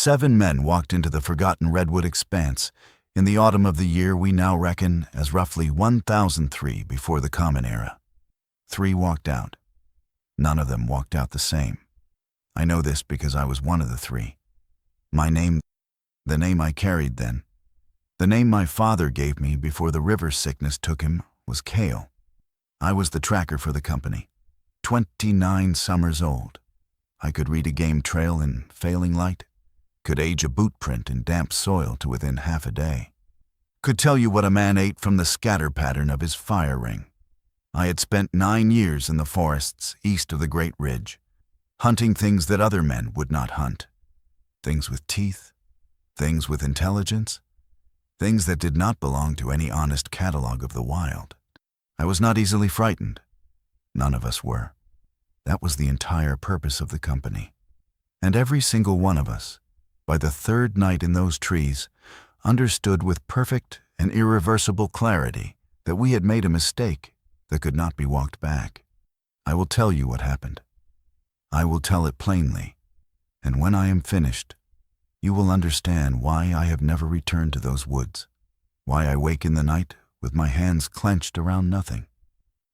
7 men walked into the Forgotten Redwood Expanse in the autumn of the year we now reckon as roughly 1003 before the Common Era. 3 walked out. None of them walked out the same. I know this because I was one of the 3. My name, the name I carried then, the name my father gave me before the river sickness took him, was Kale. I was the tracker for the company, 29 summers old. I could read a game trail in failing light, could age a boot print in damp soil to within half a day, could tell you what a man ate from the scatter pattern of his fire ring. I had spent 9 years in the forests east of the Great Ridge, hunting things that other men would not hunt. Things with teeth, things with intelligence, things that did not belong to any honest catalog of the wild. I was not easily frightened. None of us were. That was the entire purpose of the company. And every single one of us, by the 3rd night in those trees, understood with perfect and irreversible clarity that we had made a mistake that could not be walked back. I will tell you what happened. I will tell it plainly, and when I am finished, you will understand why I have never returned to those woods, why I wake in the night with my hands clenched around nothing,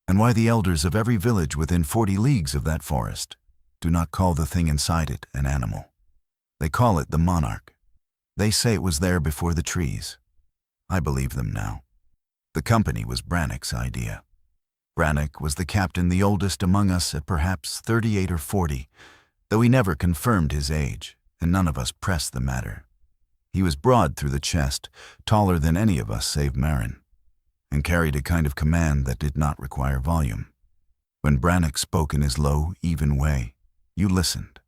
and why the elders of every village within 40 leagues of that forest do not call the thing inside it an animal. They call it the Monarch. They say it was there before the trees. I believe them now. The company was Brannock's idea. Brannock was the captain, the oldest among us at perhaps 38 or 40, though he never confirmed his age, and none of us pressed the matter. He was broad through the chest, taller than any of us save Marin, and carried a kind of command that did not require volume. When Brannock spoke in his low, even way, you listened,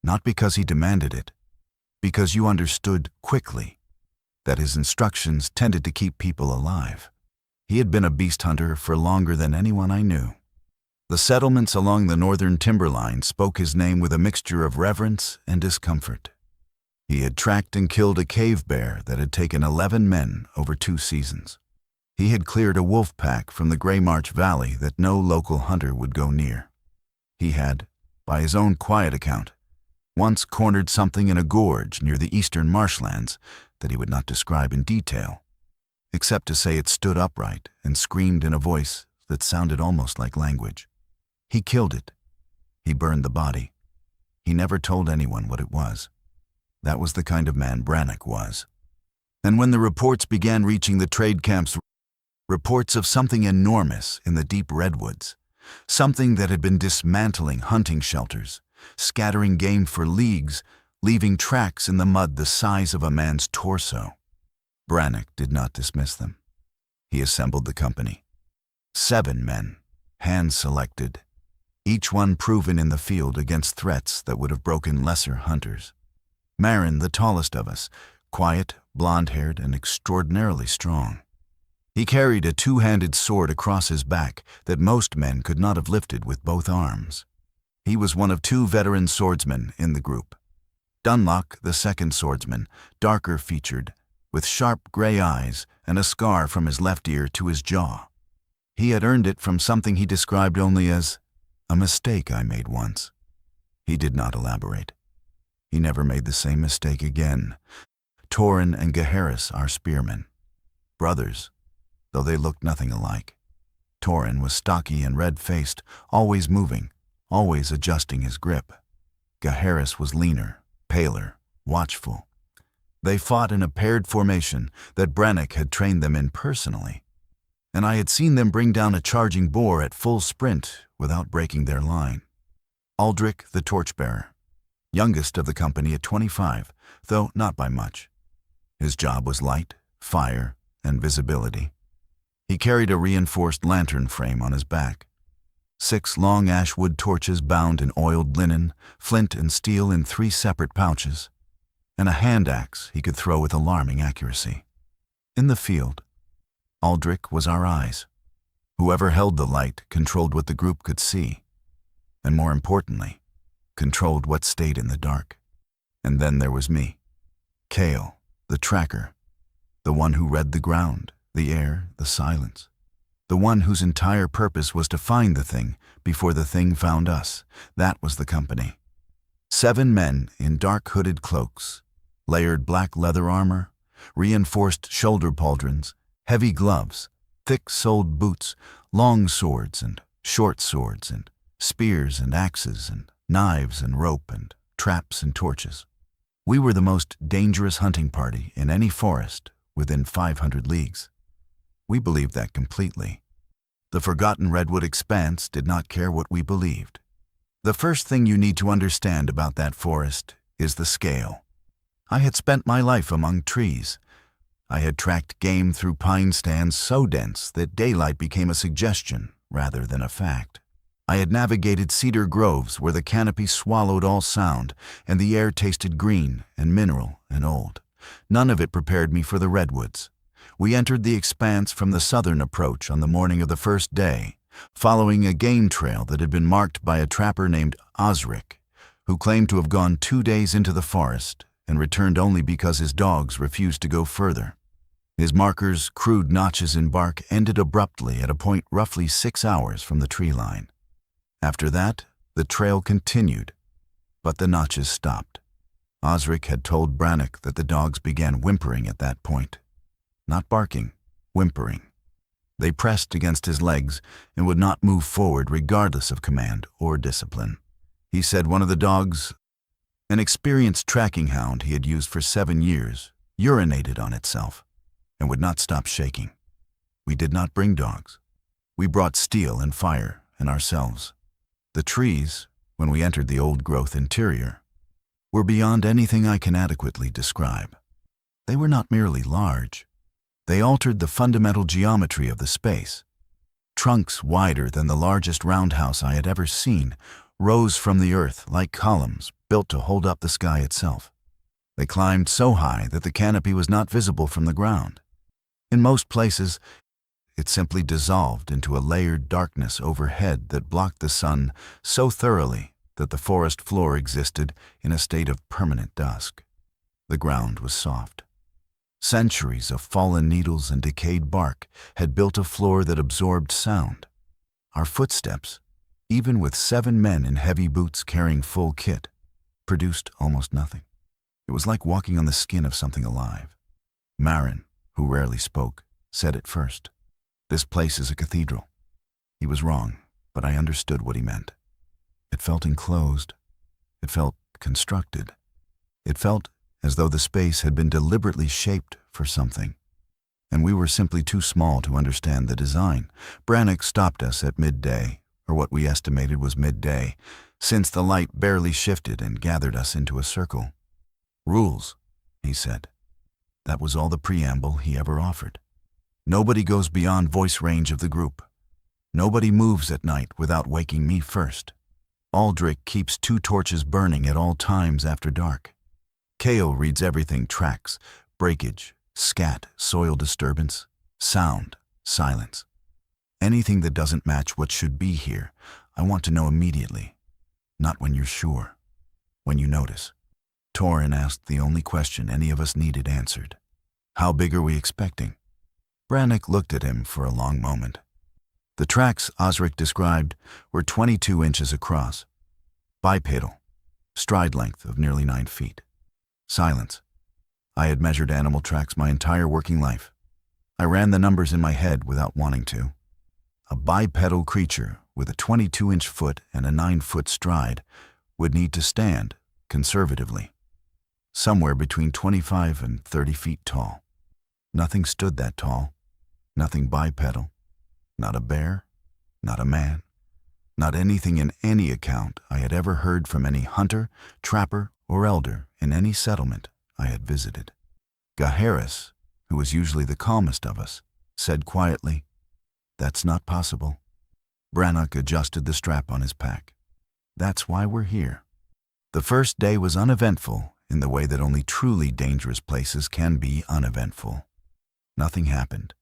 not because he demanded it, because you understood quickly that his instructions tended to keep people alive. He had been a beast hunter for longer than anyone I knew. The settlements along the northern timberline spoke his name with a mixture of reverence and discomfort. He had tracked and killed a cave bear that had taken 11 men over 2 seasons. He had cleared a wolf pack from the Gray March Valley that no local hunter would go near. He had, by his own quiet account, once cornered something in a gorge near the eastern marshlands that he would not describe in detail, except to say it stood upright and screamed in a voice that sounded almost like language. He killed it. He burned the body. He never told anyone what it was. That was the kind of man Brannock was. And when the reports began reaching the trade camps, reports of something enormous in the deep redwoods, something that had been dismantling hunting shelters, scattering game for leagues, leaving tracks in the mud the size of a man's torso, Brannock did not dismiss them. He assembled the company. 7 men, hand-selected, each one proven in the field against threats that would have broken lesser hunters. Marin, the tallest of us, quiet, blonde-haired, and extraordinarily strong. He carried a 2-handed sword across his back that most men could not have lifted with both arms. He was one of 2 veteran swordsmen in the group. Dunlock, the second swordsman, darker featured, with sharp gray eyes and a scar from his left ear to his jaw. He had earned it from something he described only as a mistake I made once. He did not elaborate. He never made the same mistake again. Torin and Gaheris are spearmen. Brothers, though they looked nothing alike. Torin was stocky and red-faced, always moving, always adjusting his grip. Gaheris was leaner, paler, watchful. They fought in a paired formation that Brannock had trained them in personally, and I had seen them bring down a charging boar at full sprint without breaking their line. Aldrich, the torchbearer, youngest of the company at 25, though not by much. His job was light, fire, and visibility. He carried a reinforced lantern frame on his back. 6 long ashwood torches bound in oiled linen, flint and steel in 3 separate pouches, and a hand axe he could throw with alarming accuracy. In the field, Aldrich was our eyes. Whoever held the light controlled what the group could see, and more importantly, controlled what stayed in the dark. And then there was me, Kale, the tracker, the one who read the ground, the air, the silence, the one whose entire purpose was to find the thing before the thing found us. That was the company. 7 men in dark hooded cloaks, Layered black leather armor, reinforced shoulder pauldrons, heavy gloves, thick-soled boots, long swords and short swords, and spears and axes and knives and rope and traps and torches. We were the most dangerous hunting party in any forest within 500 leagues. We believed that completely. The Forgotten Redwood Expanse did not care what we believed. The first thing you need to understand about that forest is the scale. I had spent my life among trees. I had tracked game through pine stands so dense that daylight became a suggestion rather than a fact. I had navigated cedar groves where the canopy swallowed all sound and the air tasted green and mineral and old. None of it prepared me for the redwoods. We entered the expanse from the southern approach on the morning of the first day, following a game trail that had been marked by a trapper named Osric, who claimed to have gone 2 days into the forest and returned only because his dogs refused to go further. His markers' crude notches in bark ended abruptly at a point roughly 6 hours from the tree line. After that, the trail continued, but the notches stopped. Osric had told Brannock that the dogs began whimpering at that point. Not barking, whimpering. They pressed against his legs and would not move forward regardless of command or discipline. He said one of the dogs, an experienced tracking hound he had used for 7 years, urinated on itself and would not stop shaking. We did not bring dogs. We brought steel and fire and ourselves. The trees, when we entered the old-growth interior, were beyond anything I can adequately describe. They were not merely large. They altered the fundamental geometry of the space. Trunks wider than the largest roundhouse I had ever seen rose from the earth like columns built to hold up the sky itself. They climbed so high that the canopy was not visible from the ground. In most places, it simply dissolved into a layered darkness overhead that blocked the sun so thoroughly that the forest floor existed in a state of permanent dusk. The ground was soft. Centuries of fallen needles and decayed bark had built a floor that absorbed sound. Our footsteps, even with 7 men in heavy boots carrying full kit, produced almost nothing. It was like walking on the skin of something alive. Marin, who rarely spoke, said it first. "This place is a cathedral." He was wrong, but I understood what he meant. It felt enclosed. It felt constructed. It felt as though the space had been deliberately shaped for something. And we were simply too small to understand the design. Brannock stopped us at midday, or what we estimated was midday, since the light barely shifted and gathered us into a circle. "Rules," he said. That was all the preamble he ever offered. Nobody goes beyond voice range of the group. Nobody moves at night without waking me first. Aldrich keeps 2 torches burning at all times after dark. Kale reads everything: tracks, breakage, scat, soil disturbance, sound, silence. Anything that doesn't match what should be here, I want to know immediately. Not when you're sure. When you notice. Torin asked the only question any of us needed answered. "How big are we expecting?" Brannock looked at him for a long moment. The tracks Osric described were 22 inches across. Bipedal. Stride length of nearly 9 feet. Silence. I had measured animal tracks my entire working life. I ran the numbers in my head without wanting to. A bipedal creature with a 22-inch foot and a 9-foot stride would need to stand, conservatively, somewhere between 25 and 30 feet tall. Nothing stood that tall. Nothing bipedal. Not a bear. Not a man. Not anything in any account I had ever heard from any hunter, trapper, or elder in any settlement I had visited. Gaharis, who was usually the calmest of us, said quietly, "That's not possible." Brannock adjusted the strap on his pack. "That's why we're here." The first day was uneventful in the way that only truly dangerous places can be uneventful. Nothing happened,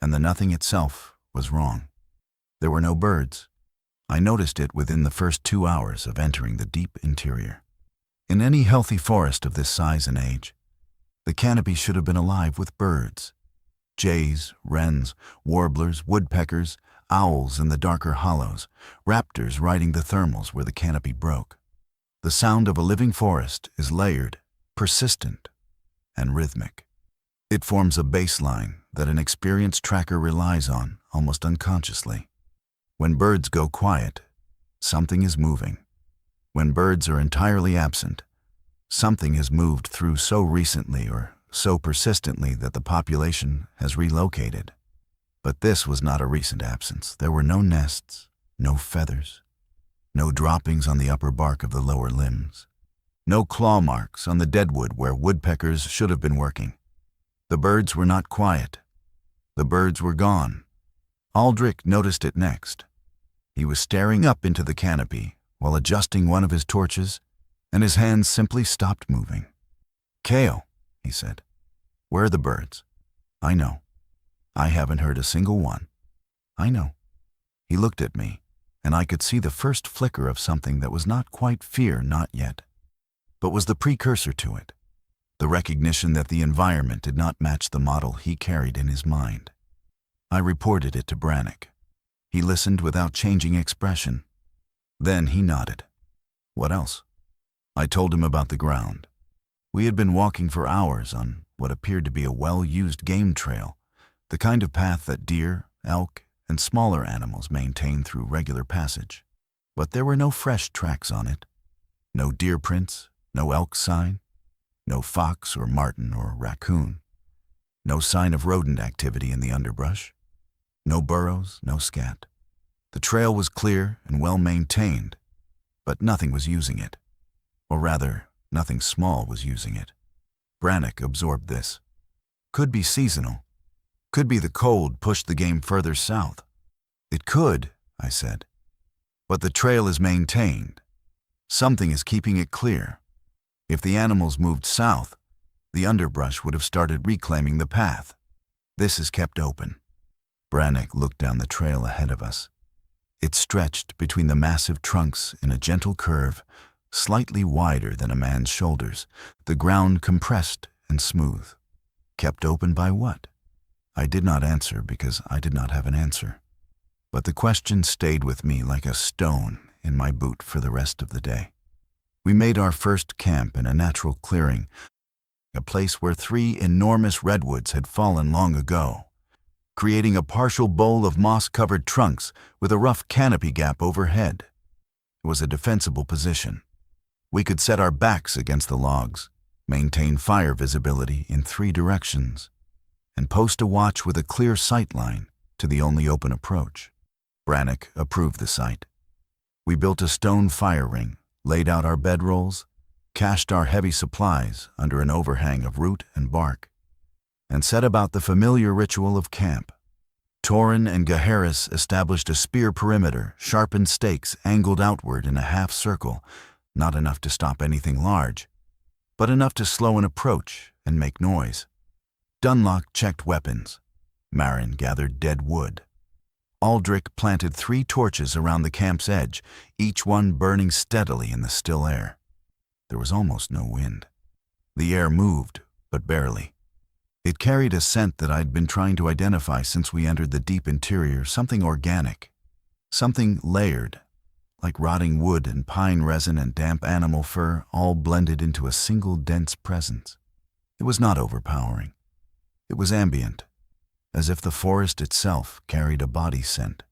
and the nothing itself was wrong. There were no birds. I noticed it within the first 2 hours of entering the deep interior. In any healthy forest of this size and age, the canopy should have been alive with birds. Jays, wrens, warblers, woodpeckers, owls in the darker hollows, raptors riding the thermals where the canopy broke. The sound of a living forest is layered, persistent, and rhythmic. It forms a baseline that an experienced tracker relies on almost unconsciously. When birds go quiet, something is moving. When birds are entirely absent, something has moved through so recently or so persistently that the population has relocated. But this was not a recent absence. There were no nests, no feathers, no droppings on the upper bark of the lower limbs, no claw marks on the deadwood where woodpeckers should have been working. The birds were not quiet. The birds were gone. Aldrich noticed it next. He was staring up into the canopy while adjusting one of his torches, and his hands simply stopped moving. "Kale," he said, "where are the birds?" "I know. I haven't heard a single one." "I know." He looked at me, and I could see the first flicker of something that was not quite fear, not yet, but was the precursor to it, the recognition that the environment did not match the model he carried in his mind. I reported it to Brannick. He listened without changing expression. Then he nodded. "What else?" I told him about the ground. We had been walking for hours on what appeared to be a well-used game trail, the kind of path that deer, elk, and smaller animals maintain through regular passage. But there were no fresh tracks on it. No deer prints, no elk sign, no fox or marten or raccoon. No sign of rodent activity in the underbrush. No burrows, no scat. The trail was clear and well-maintained, but nothing was using it. Or rather, nothing small was using it. Brannick absorbed this. Could be seasonal. Could be the cold pushed the game further south. "It could," I said. "But the trail is maintained. Something is keeping it clear. If the animals moved south, the underbrush would have started reclaiming the path. This is kept open." Brannick looked down the trail ahead of us. It stretched between the massive trunks in a gentle curve, slightly wider than a man's shoulders, the ground compressed and smooth. Kept open by what? I did not answer because I did not have an answer. But the question stayed with me like a stone in my boot for the rest of the day. We made our first camp in a natural clearing, a place where 3 enormous redwoods had fallen long ago, creating a partial bowl of moss-covered trunks with a rough canopy gap overhead. It was a defensible position. We could set our backs against the logs, maintain fire visibility in 3 directions, and post a watch with a clear sight line to the only open approach. Brannick approved the site. We built a stone fire ring, laid out our bedrolls, cached our heavy supplies under an overhang of root and bark, and set about the familiar ritual of camp. Torin and Gaharis established a spear perimeter, sharpened stakes angled outward in a half circle, not enough to stop anything large, but enough to slow an approach and make noise. Dunlock checked weapons. Marin gathered dead wood. Aldrich planted 3 torches around the camp's edge, each one burning steadily in the still air. There was almost no wind. The air moved, but barely. It carried a scent that I'd been trying to identify since we entered the deep interior, something organic, something layered, like rotting wood and pine resin and damp animal fur all blended into a single dense presence. It was not overpowering. It was ambient, as if the forest itself carried a body scent.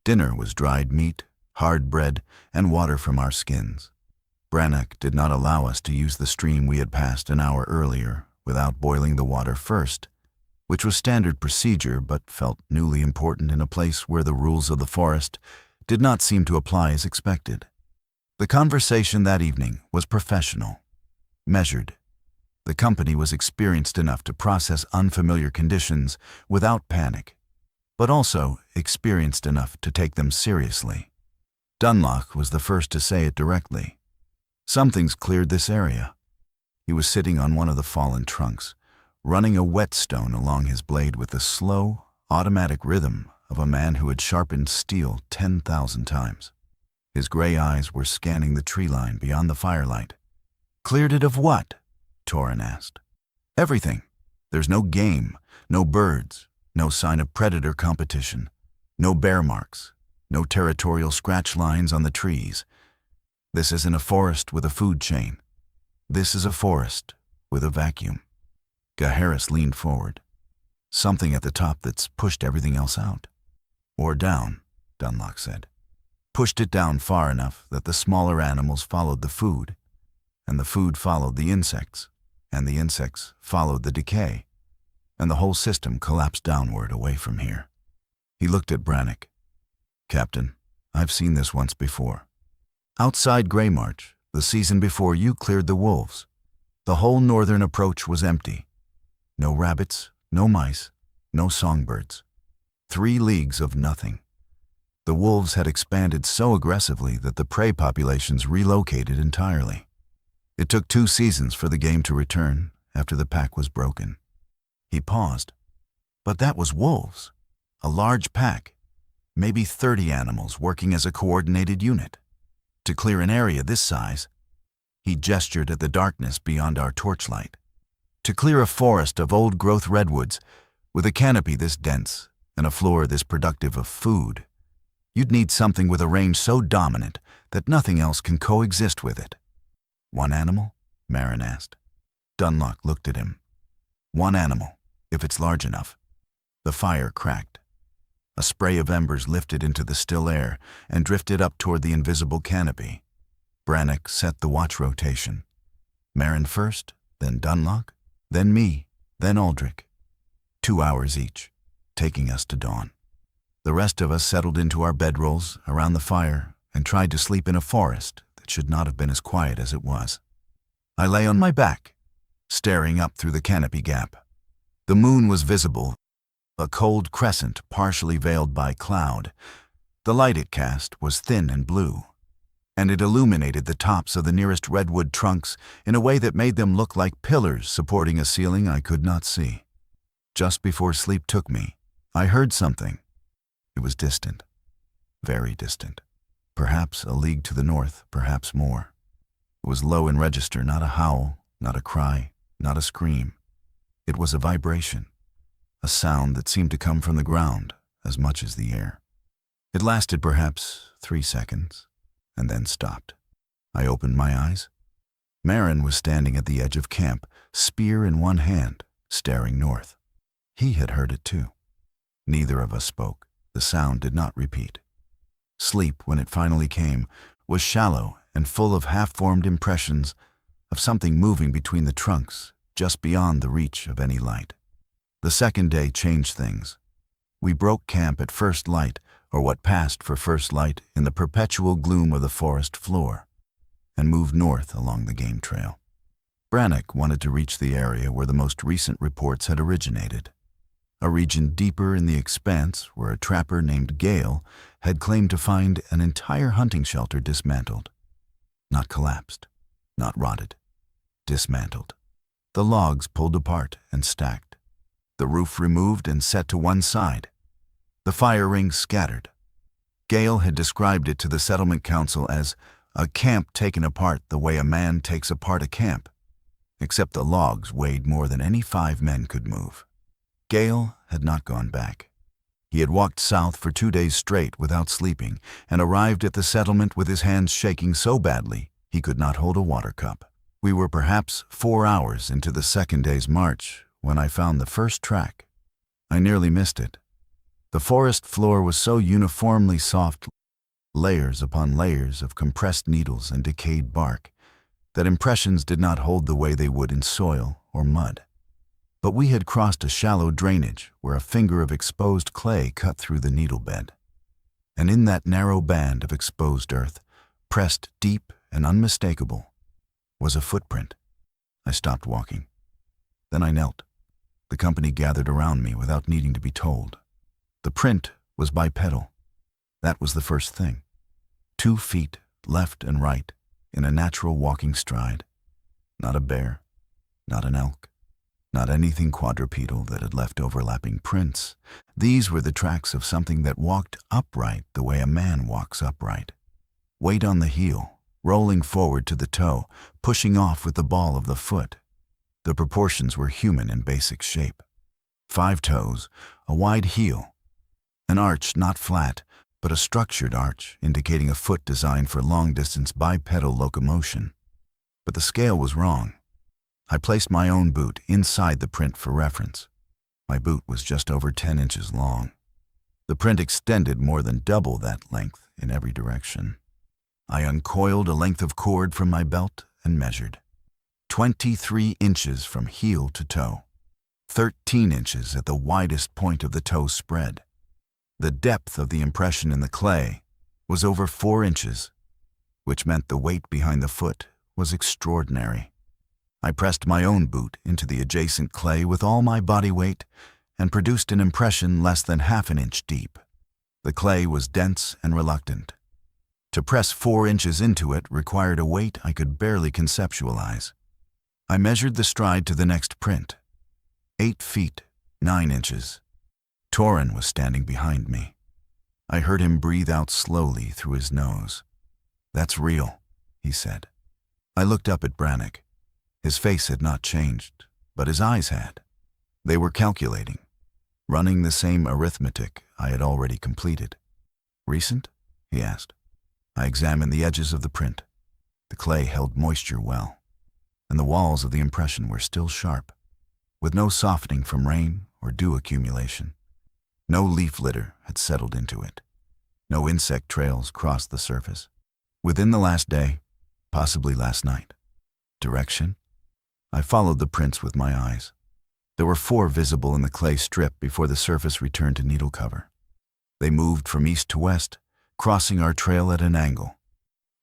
Dinner was dried meat, hard bread, and water from our skins. Brannick did not allow us to use the stream we had passed an hour earlier without boiling the water first, which was standard procedure but felt newly important in a place where the rules of the forest did not seem to apply as expected. The conversation that evening was professional, measured. The company was experienced enough to process unfamiliar conditions without panic, but also experienced enough to take them seriously. Dunlock was the first to say it directly. "Something's cleared this area." He was sitting on one of the fallen trunks, running a whetstone along his blade with the slow, automatic rhythm of a man who had sharpened steel 10,000 times. His gray eyes were scanning the tree line beyond the firelight. "Cleared it of what?" Torin asked. "Everything. There's no game, no birds, no sign of predator competition, no bear marks, no territorial scratch lines on the trees. This isn't a forest with a food chain. This is a forest with a vacuum." Harris leaned forward. Something at the top that's pushed everything else out. Or down, Dunlock said. Pushed it down far enough that the smaller animals followed the food, and the food followed the insects, and the insects followed the decay, and the whole system collapsed downward away from here. He looked at Brannick. Captain, I've seen this once before. Outside Greymarch, the season before you cleared the wolves, the whole northern approach was empty. No rabbits, no mice, no songbirds. 3 leagues of nothing. The wolves had expanded so aggressively that the prey populations relocated entirely. It took 2 seasons for the game to return after the pack was broken. He paused. But that was wolves. A large pack. Maybe 30 animals working as a coordinated unit. To clear an area this size, he gestured at the darkness beyond our torchlight. To clear a forest of old-growth redwoods with a canopy this dense and a floor this productive of food, you'd need something with a range so dominant that nothing else can coexist with it. 1 animal? Marin asked. Dunlock looked at him. 1 animal, if it's large enough. The fire cracked. A spray of embers lifted into the still air and drifted up toward the invisible canopy. Brannick set the watch rotation. Marin first, then Dunlock, then me, then Aldrich. 2 hours each, taking us to dawn. The rest of us settled into our bedrolls around the fire and tried to sleep in a forest that should not have been as quiet as it was. I lay on my back, staring up through the canopy gap. The moon was visible, a cold crescent partially veiled by cloud. The light it cast was thin and blue, and it illuminated the tops of the nearest redwood trunks in a way that made them look like pillars supporting a ceiling I could not see. Just before sleep took me, I heard something. It was distant, very distant. Perhaps a league to the north, perhaps more. It was low in register, not a howl, not a cry, not a scream. It was a vibration, a sound that seemed to come from the ground as much as the air. It lasted perhaps 3 seconds, and then stopped. I opened my eyes. Marin was standing at the edge of camp, spear in one hand, staring north. He had heard it too. Neither of us spoke. The sound did not repeat. Sleep, when it finally came, was shallow and full of half-formed impressions of something moving between the trunks, just beyond the reach of any light. The second day changed things. We broke camp at first light, or what passed for first light in the perpetual gloom of the forest floor, and moved north along the game trail. Brannick wanted to reach the area where the most recent reports had originated, a region deeper in the expanse where a trapper named Gale had claimed to find an entire hunting shelter dismantled. Not collapsed, not rotted, dismantled. The logs pulled apart and stacked. The roof removed and set to one side. The fire rings scattered. Gale had described it to the settlement council as a camp taken apart the way a man takes apart a camp, except the logs weighed more than any 5 men could move. Gale had not gone back. He had walked south for 2 days straight without sleeping and arrived at the settlement with his hands shaking so badly he could not hold a water cup. We were perhaps 4 hours into the second day's march when I found the first track. I nearly missed it. The forest floor was so uniformly soft, layers upon layers of compressed needles and decayed bark, that impressions did not hold the way they would in soil or mud. But we had crossed a shallow drainage where a finger of exposed clay cut through the needle bed. And in that narrow band of exposed earth, pressed deep and unmistakable, was a footprint. I stopped walking. Then I knelt. The company gathered around me without needing to be told. The print was bipedal. That was the first thing. 2 feet, left and right, in a natural walking stride. Not a bear, not an elk, not anything quadrupedal that had left overlapping prints. These were the tracks of something that walked upright the way a man walks upright. Weight on the heel, rolling forward to the toe, pushing off with the ball of the foot. The proportions were human in basic shape. 5 toes, a wide heel, an arch not flat, but a structured arch indicating a foot designed for long-distance bipedal locomotion. But the scale was wrong. I placed my own boot inside the print for reference. My boot was just over 10 inches long. The print extended more than double that length in every direction. I uncoiled a length of cord from my belt and measured. 23 inches from heel to toe. 13 inches at the widest point of the toe spread. The depth of the impression in the clay was over 4 inches, which meant the weight behind the foot was extraordinary. I pressed my own boot into the adjacent clay with all my body weight and produced an impression less than half an inch deep. The clay was dense and reluctant. To press 4 inches into it required a weight I could barely conceptualize. I measured the stride to the next print. 8 feet, 9 inches. Torin was standing behind me. I heard him breathe out slowly through his nose. "That's real," he said. I looked up at Brannick. His face had not changed, but his eyes had. They were calculating, running the same arithmetic I had already completed. "Recent?" he asked. I examined the edges of the print. The clay held moisture well, and the walls of the impression were still sharp, with no softening from rain or dew accumulation. No leaf litter had settled into it. No insect trails crossed the surface. Within the last day, possibly last night. Direction? I followed the prints with my eyes. There were 4 visible in the clay strip before the surface returned to needle cover. They moved from east to west, crossing our trail at an angle.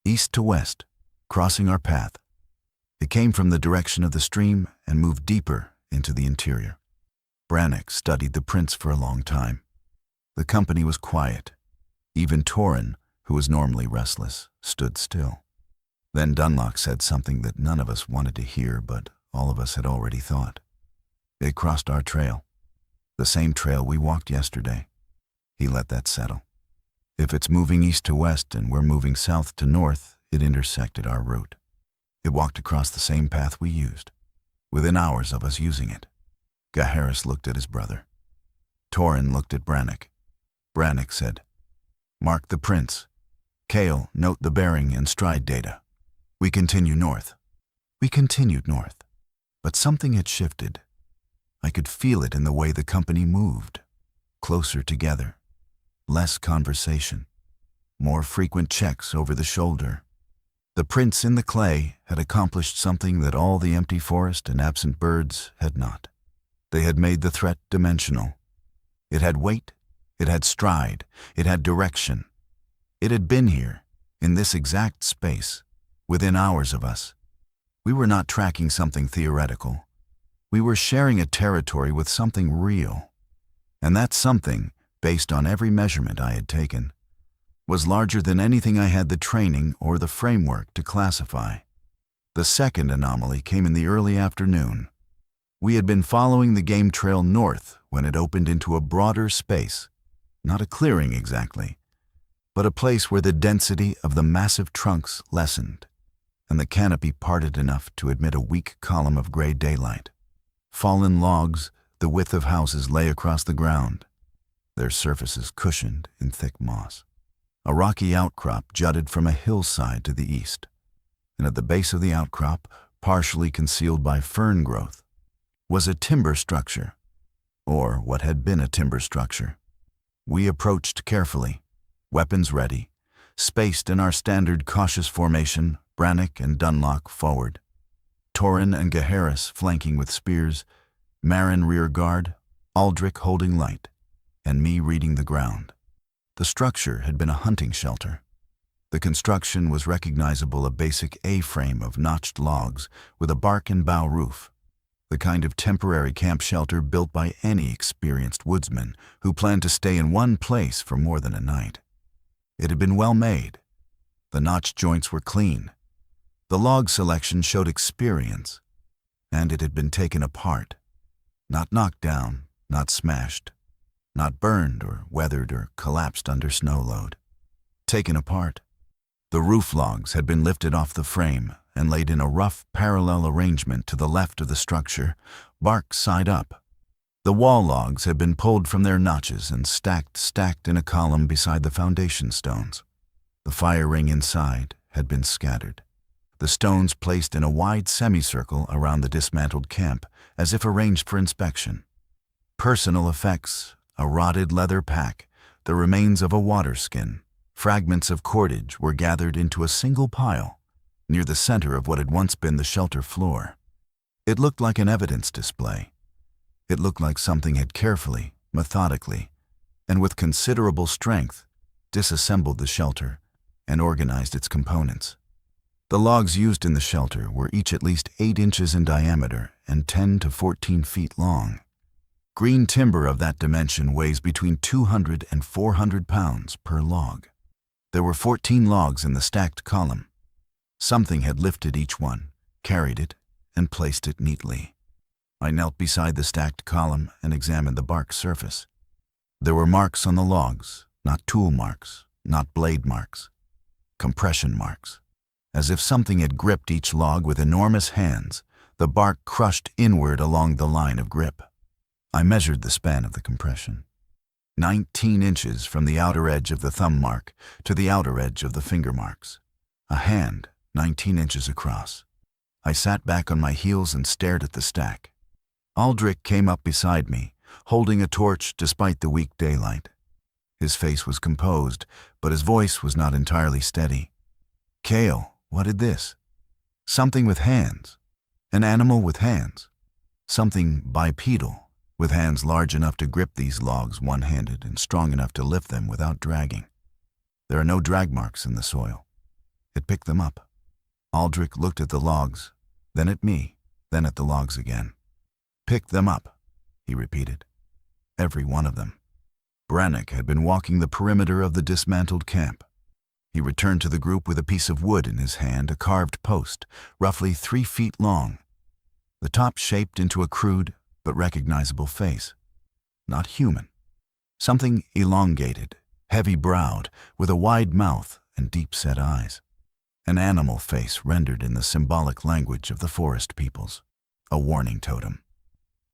East to west, crossing our path. It came from the direction of the stream and moved deeper into the interior. Brannick studied the prints for a long time. The company was quiet. Even Torin, who was normally restless, stood still. Then Dunlop said something that none of us wanted to hear, but all of us had already thought. It crossed our trail, the same trail we walked yesterday. He let that settle. If it's moving east to west and we're moving south to north, it intersected our route. It walked across the same path we used, within hours of us using it. Gaharis looked at his brother. Torin looked at Brannick. Brannick said, "Mark the prints. Kale, note the bearing and stride data. We continue north." We continued north, but something had shifted. I could feel it in the way the company moved. Closer together. Less conversation. More frequent checks over the shoulder. The prints in the clay had accomplished something that all the empty forest and absent birds had not. They had made the threat dimensional. It had weight, it had stride, it had direction. It had been here, in this exact space, within hours of us. We were not tracking something theoretical. We were sharing a territory with something real. And that something, based on every measurement I had taken, was larger than anything I had the training or the framework to classify. The second anomaly came in the early afternoon. We had been following the game trail north when it opened into a broader space, not a clearing exactly, but a place where the density of the massive trunks lessened, and the canopy parted enough to admit a weak column of gray daylight. Fallen logs, the width of houses, lay across the ground, their surfaces cushioned in thick moss. A rocky outcrop jutted from a hillside to the east, and at the base of the outcrop, partially concealed by fern growth, was a timber structure, or what had been a timber structure. We approached carefully, weapons ready, spaced in our standard cautious formation, Brannick and Dunlop forward, Torin and Gaharis flanking with spears, Marin rear guard, Aldrich holding light, and me reading the ground. The structure had been a hunting shelter. The construction was recognizable a basic A-frame of notched logs with a bark and bough roof, the kind of temporary camp shelter built by any experienced woodsman who planned to stay in one place for more than a night. It had been well made. The notched joints were clean. The log selection showed experience, and it had been taken apart, not knocked down, not smashed, not burned or weathered or collapsed under snow load. Taken apart. The roof logs had been lifted off the frame and laid in a rough parallel arrangement to the left of the structure, bark side up. The wall logs had been pulled from their notches and stacked in a column beside the foundation stones. The fire ring inside had been scattered. the stones placed in a wide semicircle around the dismantled camp, as if arranged for inspection. Personal effects: a rotted leather pack, the remains of a water skin, fragments of cordage were gathered into a single pile, near the center of what had once been the shelter floor. It looked like an evidence display. It looked like something had carefully, methodically, and with considerable strength, disassembled the shelter and organized its components. The logs used in the shelter were each at least 8 inches in diameter and 10 to 14 feet long. Green timber of that dimension weighs between 200 and 400 pounds per log. There were 14 logs in the stacked column. Something had lifted each one, carried it, and placed it neatly. I knelt beside the stacked column and examined the bark surface. There were marks on the logs, not tool marks, not blade marks, compression marks. As if something had gripped each log with enormous hands, the bark crushed inward along the line of grip. I measured the span of the compression. 19 inches from the outer edge of the thumb mark to the outer edge of the finger marks. A hand 19 inches across. I sat back on my heels and stared at the stack. Aldrich came up beside me, holding a torch despite the weak daylight. His face was composed, but his voice was not entirely steady. "Cale, what did this?" "Something with hands. An animal with hands. Something bipedal, with hands large enough to grip these logs one-handed and strong enough to lift them without dragging. There are no drag marks in the soil. It picked them up." Aldrich looked at the logs, then at me, then at the logs again. "Picked them up," he repeated. "Every one of them." Brannick had been walking the perimeter of the dismantled camp. He returned to the group with a piece of wood in his hand, a carved post, roughly 3 feet long, the top shaped into a crude but recognizable face. Not human. Something elongated, heavy-browed, with a wide mouth and deep-set eyes. An animal face rendered in the symbolic language of the forest peoples. A warning totem.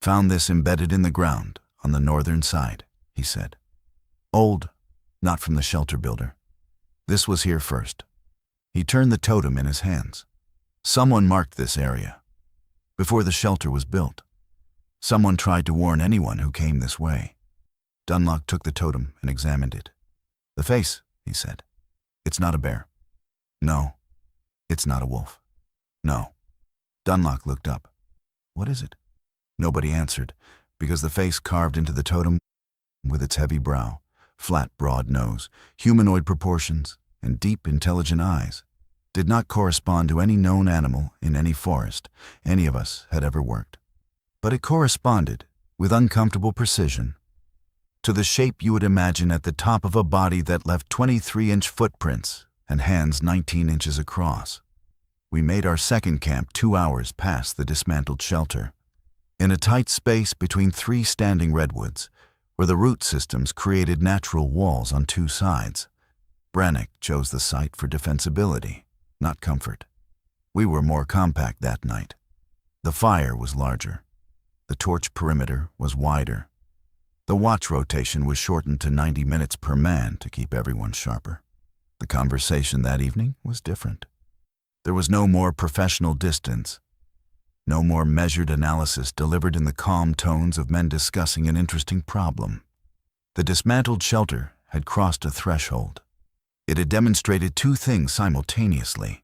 "Found this embedded in the ground on the northern side," he said. "Old, not from the shelter builder. This was here first." He turned the totem in his hands. "Someone marked this area. Before the shelter was built. Someone tried to warn anyone who came this way." Dunlop took the totem and examined it. "The face," he said. "It's not a bear. No. It's not a wolf. No." Dunlop looked up. "What is it?" Nobody answered, because the face carved into the totem, with its heavy brow, flat, broad nose, humanoid proportions, and deep, intelligent eyes, did not correspond to any known animal in any forest any of us had ever worked. But it corresponded, with uncomfortable precision, to the shape you would imagine at the top of a body that left 23-inch footprints and hands 19 inches across. We made our second camp 2 hours past the dismantled shelter, in a tight space between 3 standing redwoods, where the root systems created natural walls on 2 sides. Brannick chose the site for defensibility, not comfort. We were more compact that night. The fire was larger. The torch perimeter was wider. The watch rotation was shortened to 90 minutes per man to keep everyone sharper. The conversation that evening was different. There was no more professional distance, no more measured analysis delivered in the calm tones of men discussing an interesting problem. The dismantled shelter had crossed a threshold. It had demonstrated 2 things simultaneously: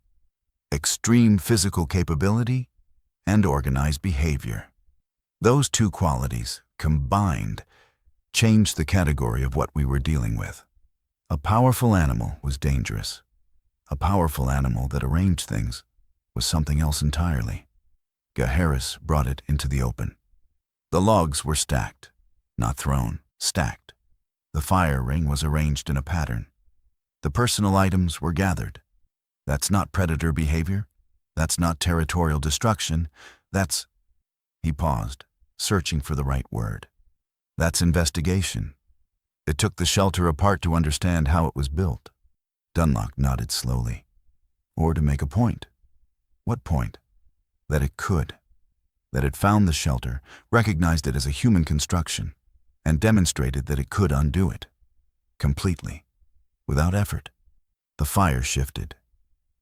extreme physical capability and organized behavior. Those 2 qualities, combined, changed the category of what we were dealing with. A powerful animal was dangerous. A powerful animal that arranged things was something else entirely. Harris brought it into the open. The logs were stacked, not thrown, stacked. The fire ring was arranged in a pattern. The personal items were gathered. That's not predator behavior. That's not territorial destruction. That's... He paused, searching for the right word. That's investigation. It took the shelter apart to understand how it was built. Dunlop nodded slowly. Or to make a point. What point? That it could. That it found the shelter, recognized it as a human construction, and demonstrated that it could undo it. Completely. Without effort. The fire shifted.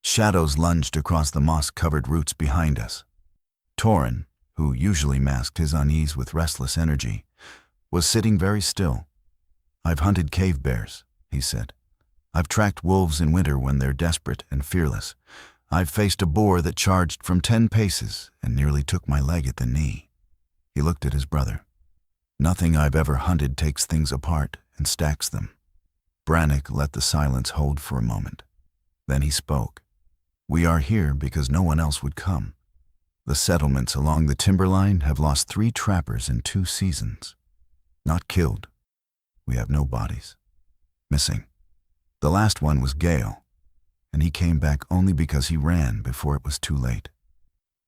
Shadows lunged across the moss-covered roots behind us. Torin, who usually masked his unease with restless energy, was sitting very still. "I've hunted cave bears," he said. "I've tracked wolves in winter when they're desperate and fearless. I've faced a boar that charged from 10 paces and nearly took my leg at the knee." He looked at his brother. "Nothing I've ever hunted takes things apart and stacks them." Brannick let the silence hold for a moment. Then he spoke. "We are here because no one else would come. The settlements along the timberline have lost 3 trappers in 2 seasons. Not killed. We have no bodies. Missing. The last one was Gale, and he came back only because he ran before it was too late.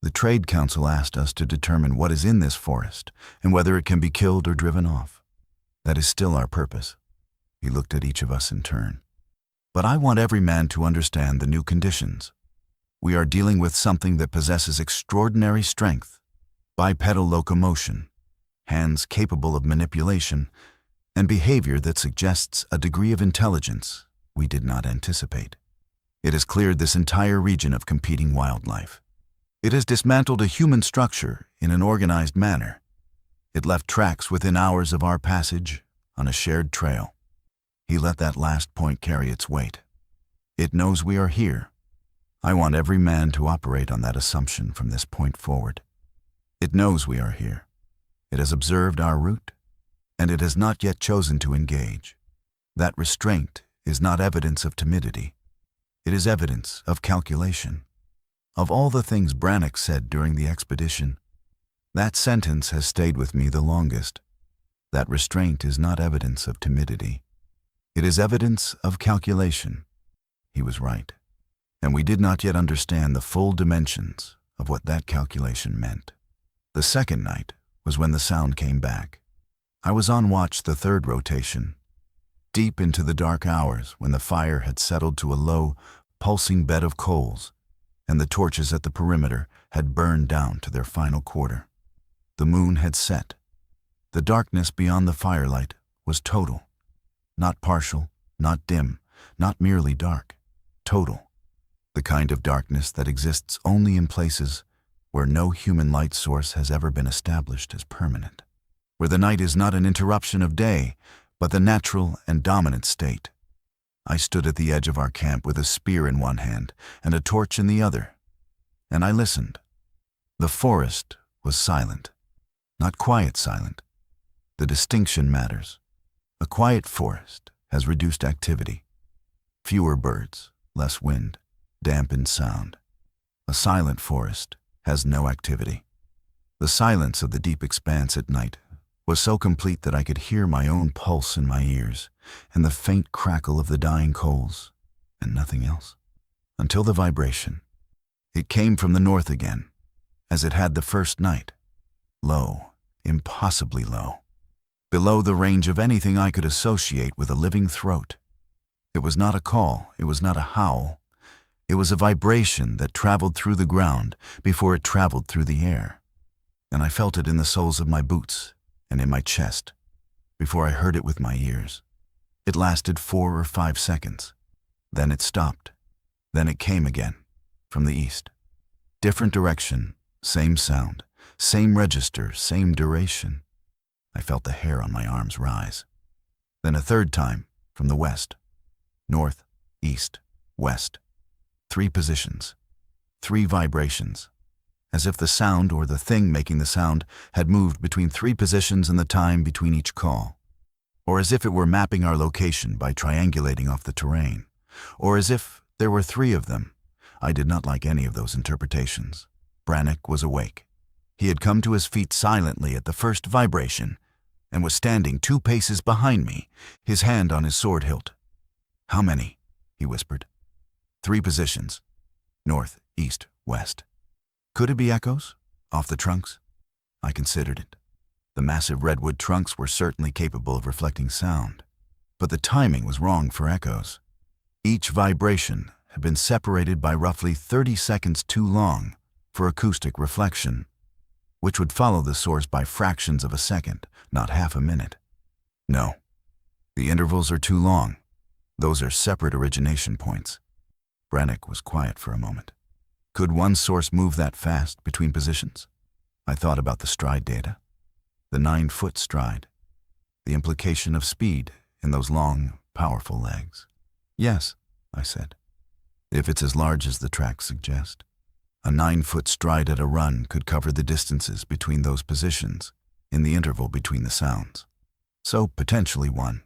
The Trade Council asked us to determine what is in this forest and whether it can be killed or driven off. That is still our purpose." He looked at each of us in turn. "But I want every man to understand the new conditions. We are dealing with something that possesses extraordinary strength, bipedal locomotion, hands capable of manipulation, and behavior that suggests a degree of intelligence we did not anticipate. It has cleared this entire region of competing wildlife. It has dismantled a human structure in an organized manner. It left tracks within hours of our passage on a shared trail." He let that last point carry its weight. "It knows we are here. I want every man to operate on that assumption from this point forward. It knows we are here. It has observed our route, and it has not yet chosen to engage. That restraint is not evidence of timidity. It is evidence of calculation. Of all the things Brannick said during the expedition, that sentence has stayed with me the longest. That restraint is not evidence of timidity. It is evidence of calculation." He was right, and we did not yet understand the full dimensions of what that calculation meant. The second night was when the sound came back. I was on watch the 3rd rotation, deep into the dark hours when the fire had settled to a low, pulsing bed of coals, and the torches at the perimeter had burned down to their final quarter. The moon had set. The darkness beyond the firelight was total. Not partial, not dim, not merely dark. Total. The kind of darkness that exists only in places where no human light source has ever been established as permanent. Where the night is not an interruption of day, but the natural and dominant state. I stood at the edge of our camp with a spear in one hand and a torch in the other, and I listened. The forest was silent. Not quiet silent. The distinction matters. A quiet forest has reduced activity. Fewer birds, less wind, dampened sound. A silent forest has no activity. The silence of the deep expanse at night was so complete that I could hear my own pulse in my ears and the faint crackle of the dying coals, and nothing else. Until the vibration. It came from the north again, as it had the first night. Low, impossibly low. Below the range of anything I could associate with a living throat. It was not a call, it was not a howl. It was a vibration that traveled through the ground before it traveled through the air. And I felt it in the soles of my boots and in my chest before I heard it with my ears. It lasted 4 or 5 seconds. Then it stopped. Then it came again, from the east. Different direction, same sound, same register, same duration. I felt the hair on my arms rise. Then a third time, from the west. North, east, west. 3 positions. 3 vibrations. As if the sound or the thing making the sound had moved between 3 positions in the time between each call. Or as if it were mapping our location by triangulating off the terrain. Or as if there were 3 of them. I did not like any of those interpretations. Brannick was awake. He had come to his feet silently at the first vibration and was standing 2 paces behind me, his hand on his sword hilt. "How many?" he whispered. 3 positions. North, east, west. Could it be echoes? Off the trunks? I considered it. The massive redwood trunks were certainly capable of reflecting sound, but the timing was wrong for echoes. Each vibration had been separated by roughly 30 seconds too long for acoustic reflection, which would follow the source by fractions of a second, not half a minute. No, the intervals are too long. Those are separate origination points. Brannick was quiet for a moment. Could one source move that fast between positions? I thought about the stride data. The 9-foot stride. The implication of speed in those long, powerful legs. Yes, I said. If it's as large as the tracks suggest. A 9-foot stride at a run could cover the distances between those positions, in the interval between the sounds. So potentially one.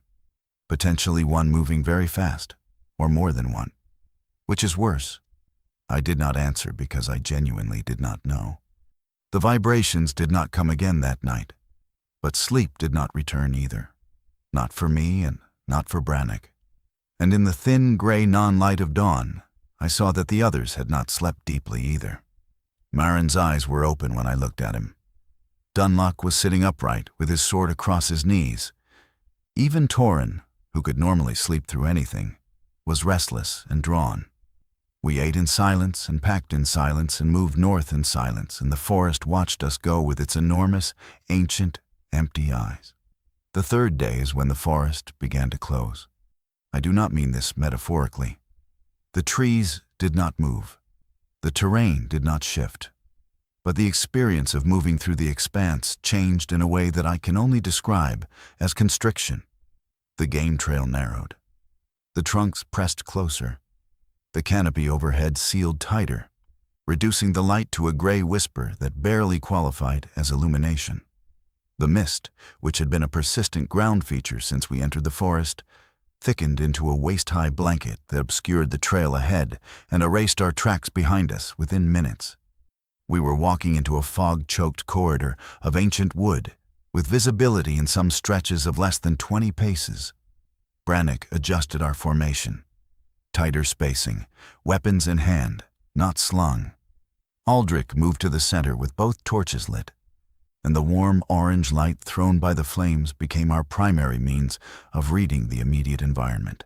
Potentially one moving very fast, or more than one. Which is worse? I did not answer because I genuinely did not know. The vibrations did not come again that night, but sleep did not return either. Not for me and not for Brannick. And in the thin gray non-light of dawn, I saw that the others had not slept deeply either. Marin's eyes were open when I looked at him. Dunlock was sitting upright with his sword across his knees. Even Torin, who could normally sleep through anything, was restless and drawn. We ate in silence and packed in silence and moved north in silence, and the forest watched us go with its enormous, ancient, empty eyes. The third day is when the forest began to close. I do not mean this metaphorically. The trees did not move. The terrain did not shift. But the experience of moving through the expanse changed in a way that I can only describe as constriction. The game trail narrowed. The trunks pressed closer. The canopy overhead sealed tighter, reducing the light to a gray whisper that barely qualified as illumination. The mist, which had been a persistent ground feature since we entered the forest, thickened into a waist-high blanket that obscured the trail ahead and erased our tracks behind us within minutes. We were walking into a fog-choked corridor of ancient wood, with visibility in some stretches of less than 20 paces. Brannick adjusted our formation. Tighter spacing, weapons in hand, not slung. Aldrich moved to the center with both torches lit, and the warm orange light thrown by the flames became our primary means of reading the immediate environment.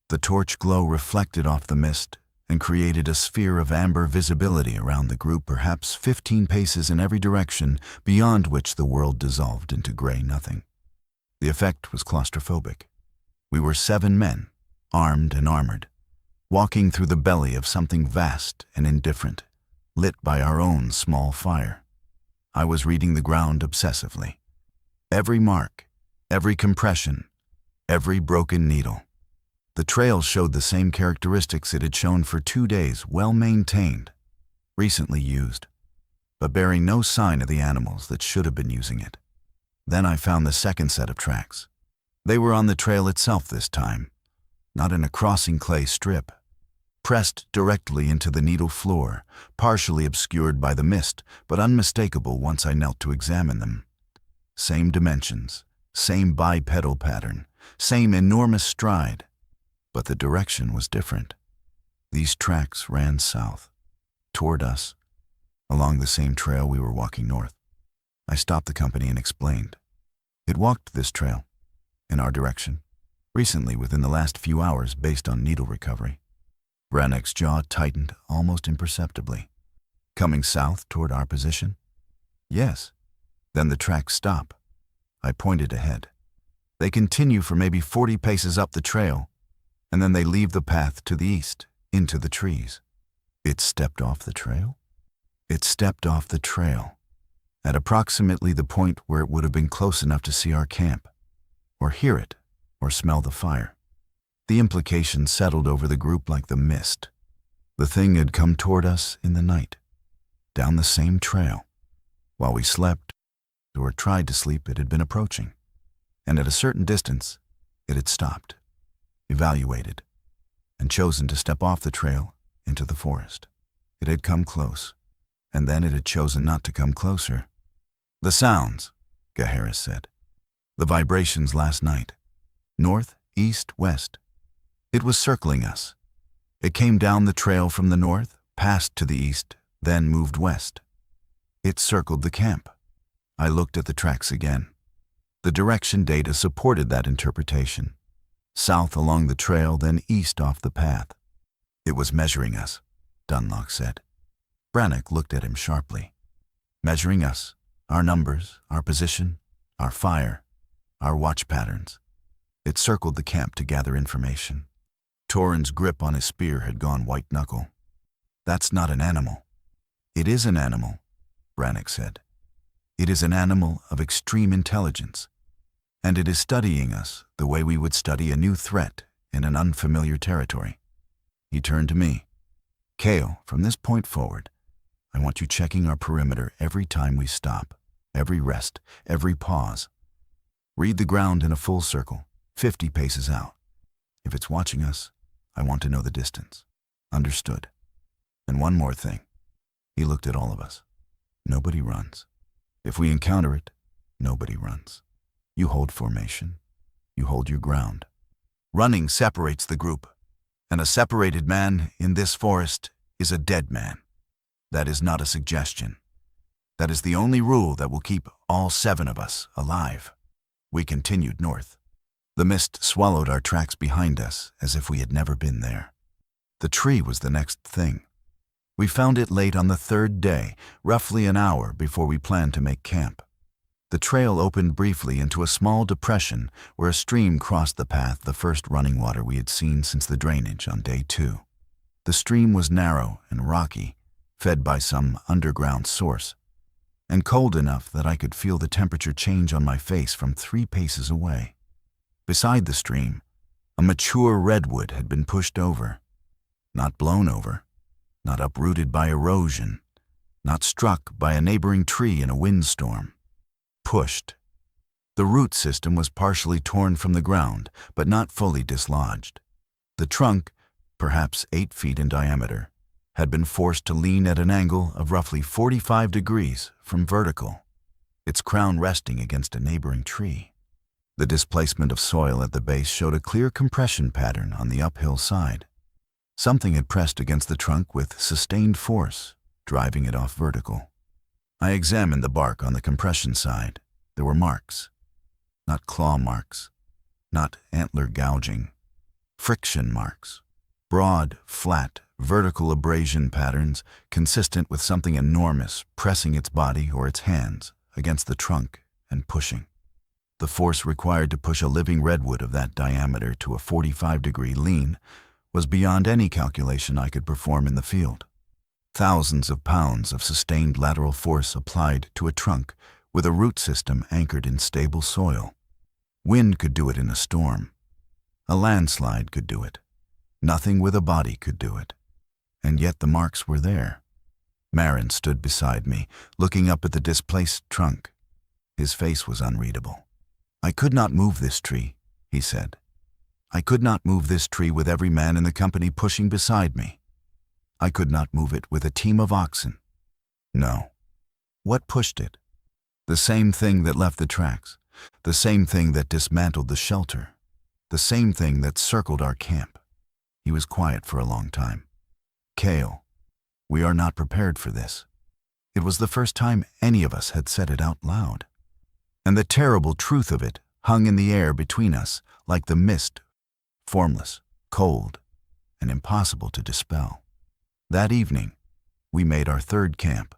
The torch glow reflected off the mist and created a sphere of amber visibility around the group, perhaps 15 paces in every direction, beyond which the world dissolved into gray nothing. The effect was claustrophobic. We were 7 men, armed and armored, walking through the belly of something vast and indifferent, lit by our own small fire. I was reading the ground obsessively. Every mark, every compression, every broken needle. The trail showed the same characteristics it had shown for 2 days, well maintained, recently used, but bearing no sign of the animals that should have been using it. Then I found the second set of tracks. They were on the trail itself this time, not in a crossing clay strip. Pressed directly into the needle floor, partially obscured by the mist, but unmistakable once I knelt to examine them. Same dimensions, same bipedal pattern, same enormous stride, but the direction was different. These tracks ran south, toward us, along the same trail we were walking north. I stopped the company and explained. It walked this trail, in our direction, recently within the last few hours based on needle recovery. Brannick's jaw tightened almost imperceptibly. Coming south toward our position? Yes. Then the tracks stop. I pointed ahead. They continue for maybe 40 paces up the trail, and then they leave the path to the east, into the trees. It stepped off the trail? It stepped off the trail, at approximately the point where it would have been close enough to see our camp, or hear it, or smell the fire. The implication settled over the group like the mist. The thing had come toward us in the night, down the same trail. While we slept, or tried to sleep, it had been approaching. And at a certain distance, it had stopped, evaluated, and chosen to step off the trail into the forest. It had come close, and then it had chosen not to come closer. The sounds, Gaharis said. The vibrations last night. North, east, west. It was circling us. It came down the trail from the north, passed to the east, then moved west. It circled the camp. I looked at the tracks again. The direction data supported that interpretation. South along the trail, then east off the path. It was measuring us, Dunlock said. Brannick looked at him sharply. Measuring us, our numbers, our position, our fire, our watch patterns. It circled the camp to gather information. Torin's grip on his spear had gone white-knuckle. "That's not an animal." "It is an animal," Brannick said. "It is an animal of extreme intelligence, and it is studying us the way we would study a new threat in an unfamiliar territory." He turned to me. "Kale, from this point forward, I want you checking our perimeter every time we stop, every rest, every pause. Read the ground in a full circle, 50 paces out. If it's watching us, I want to know the distance." "Understood. And one more thing." He looked at all of us. "Nobody runs. If we encounter it, nobody runs. You hold formation. You hold your ground. Running separates the group, and a separated man in this forest is a dead man. That is not a suggestion. That is the only rule that will keep all 7 of us alive." We continued north. The mist swallowed our tracks behind us as if we had never been there. The tree was the next thing. We found it late on the 3rd day, roughly an hour before we planned to make camp. The trail opened briefly into a small depression where a stream crossed the path, the first running water we had seen since the drainage on day 2. The stream was narrow and rocky, fed by some underground source, and cold enough that I could feel the temperature change on my face from 3 paces away. Beside the stream, a mature redwood had been pushed over. Not blown over, not uprooted by erosion, not struck by a neighboring tree in a windstorm. Pushed. The root system was partially torn from the ground, but not fully dislodged. The trunk, perhaps 8 feet in diameter, had been forced to lean at an angle of roughly 45 degrees from vertical, its crown resting against a neighboring tree. The displacement of soil at the base showed a clear compression pattern on the uphill side. Something had pressed against the trunk with sustained force, driving it off vertical. I examined the bark on the compression side. There were marks. Not claw marks, not antler gouging. Friction marks. Broad, flat, vertical abrasion patterns consistent with something enormous pressing its body or its hands against the trunk and pushing. The force required to push a living redwood of that diameter to a 45-degree lean was beyond any calculation I could perform in the field. Thousands of pounds of sustained lateral force applied to a trunk with a root system anchored in stable soil. Wind could do it in a storm. A landslide could do it. Nothing with a body could do it. And yet the marks were there. Marin stood beside me, looking up at the displaced trunk. His face was unreadable. "I could not move this tree," he said. "I could not move this tree with every man in the company pushing beside me. I could not move it with a team of oxen. No." "What pushed it?" "The same thing that left the tracks, the same thing that dismantled the shelter, the same thing that circled our camp." He was quiet for a long time. "Kale, we are not prepared for this." It was the first time any of us had said it out loud. And the terrible truth of it hung in the air between us like the mist, formless, cold, and impossible to dispel. That evening, we made our 3rd camp.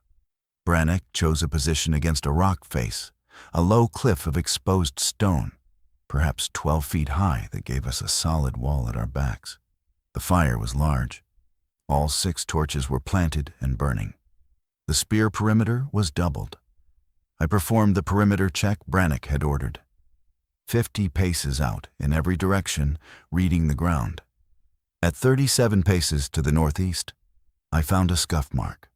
Brannick chose a position against a rock face, a low cliff of exposed stone, perhaps 12 feet high, that gave us a solid wall at our backs. The fire was large. All 6 torches were planted and burning. The spear perimeter was doubled. I performed the perimeter check Brannick had ordered. 50 paces out in every direction, reading the ground. At 37 paces to the northeast, I found a scuff mark.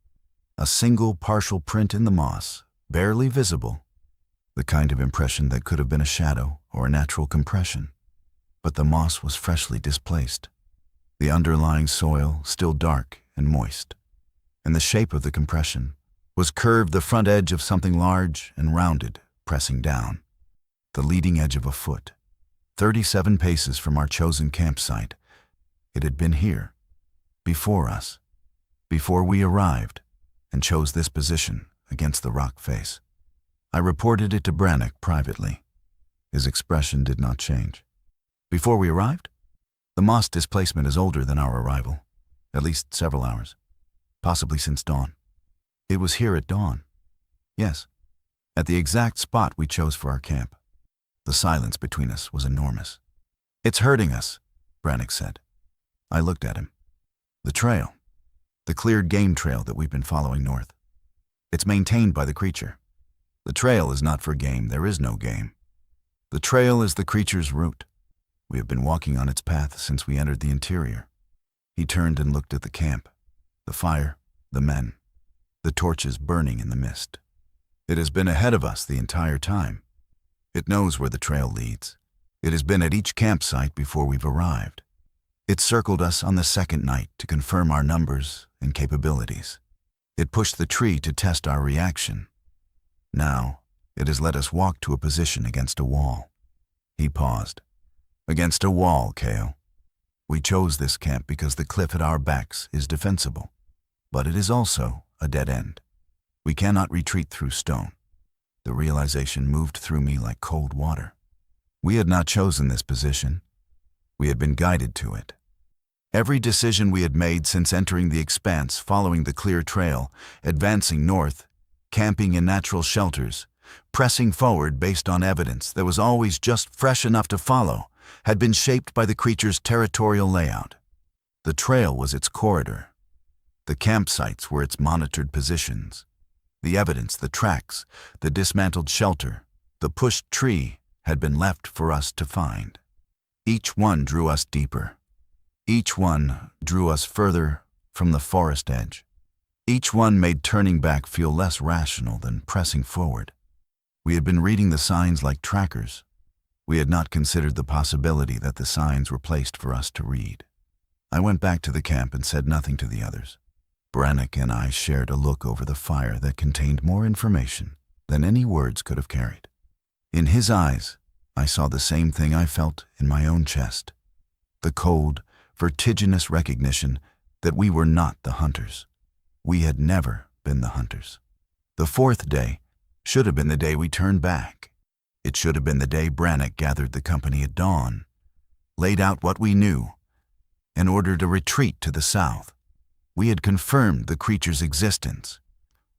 A single partial print in the moss, barely visible. The kind of impression that could have been a shadow or a natural compression. But the moss was freshly displaced. The underlying soil still dark and moist. And the shape of the compression was curved the front edge of something large and rounded, pressing down. The leading edge of a foot. 37 paces from our chosen campsite. It had been here, before us, before we arrived and chose this position against the rock face. I reported it to Brannick privately. His expression did not change. "Before we arrived? The moss displacement is older than our arrival, at least several hours, possibly since dawn. It was here at dawn. Yes, at the exact spot we chose for our camp." The silence between us was enormous. "It's hurting us," Brannick said. I looked at him. The trail. The cleared game trail that we've been following north. It's maintained by the creature. The trail is not for game. There is no game. The trail is the creature's route. We have been walking on its path since we entered the interior. He turned and looked at the camp, the fire, the men, the torches burning in the mist. It has been ahead of us the entire time. It knows where the trail leads. It has been at each campsite before we've arrived. It circled us on the second night to confirm our numbers and capabilities. It pushed the tree to test our reaction. Now, it has let us walk to a position against a wall. He paused. Against a wall, Kale. We chose this camp because the cliff at our backs is defensible, but it is also a dead end. We cannot retreat through stone. The realization moved through me like cold water. We had not chosen this position. We had been guided to it. Every decision we had made since entering the expanse, following the clear trail, advancing north, camping in natural shelters, pressing forward based on evidence that was always just fresh enough to follow, had been shaped by the creature's territorial layout. The trail was its corridor. The campsites were its monitored positions. The evidence, the tracks, the dismantled shelter, the pushed tree had been left for us to find. Each one drew us deeper. Each one drew us further from the forest edge. Each one made turning back feel less rational than pressing forward. We had been reading the signs like trackers. We had not considered the possibility that the signs were placed for us to read. I went back to the camp and said nothing to the others. Brannick and I shared a look over the fire that contained more information than any words could have carried. In his eyes, I saw the same thing I felt in my own chest. The cold, vertiginous recognition that we were not the hunters. We had never been the hunters. The fourth day should have been the day we turned back. It should have been the day Brannick gathered the company at dawn, laid out what we knew, and ordered a retreat to the south. We had confirmed the creature's existence.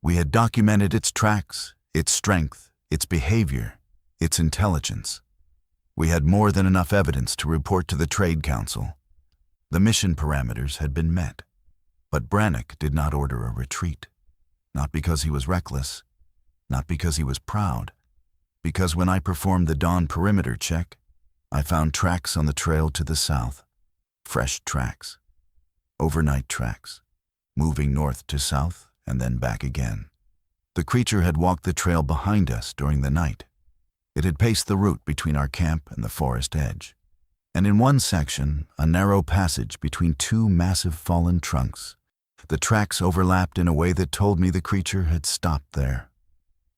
We had documented its tracks, its strength, its behavior, its intelligence. We had more than enough evidence to report to the Trade Council. The mission parameters had been met. But Brannick did not order a retreat. Not because he was reckless, not because he was proud, because when I performed the dawn perimeter check, I found tracks on the trail to the south. Fresh tracks. Overnight tracks. Moving north to south and then back again. The creature had walked the trail behind us during the night. It had paced the route between our camp and the forest edge. And in one section, a narrow passage between two massive fallen trunks, the tracks overlapped in a way that told me the creature had stopped there,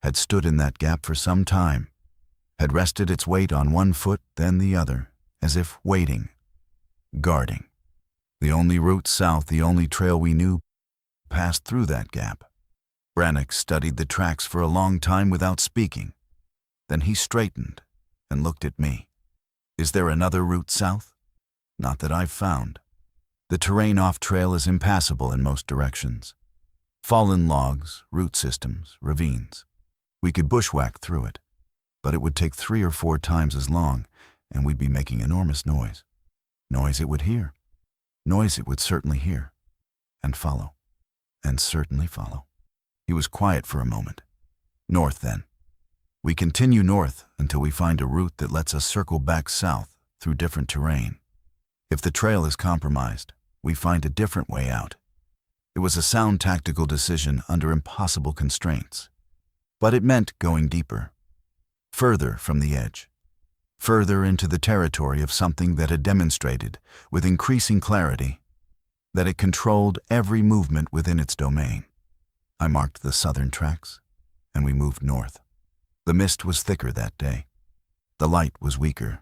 had stood in that gap for some time, had rested its weight on one foot, then the other, as if waiting, guarding. The only route south, the only trail we knew, passed through that gap. Brannick studied the tracks for a long time without speaking. Then he straightened and looked at me. Is there another route south? Not that I've found. The terrain off-trail is impassable in most directions. Fallen logs, root systems, ravines. We could bushwhack through it, but it would take 3 or 4 times as long, and we'd be making enormous noise. Noise it would hear. Noise it would certainly hear. And follow. And certainly follow. He was quiet for a moment. North, then. We continue north until we find a route that lets us circle back south through different terrain. If the trail is compromised, we find a different way out. It was a sound tactical decision under impossible constraints. But it meant going deeper, further from the edge, further into the territory of something that had demonstrated, with increasing clarity, that it controlled every movement within its domain. I marked the southern tracks, and we moved north. The mist was thicker that day. The light was weaker.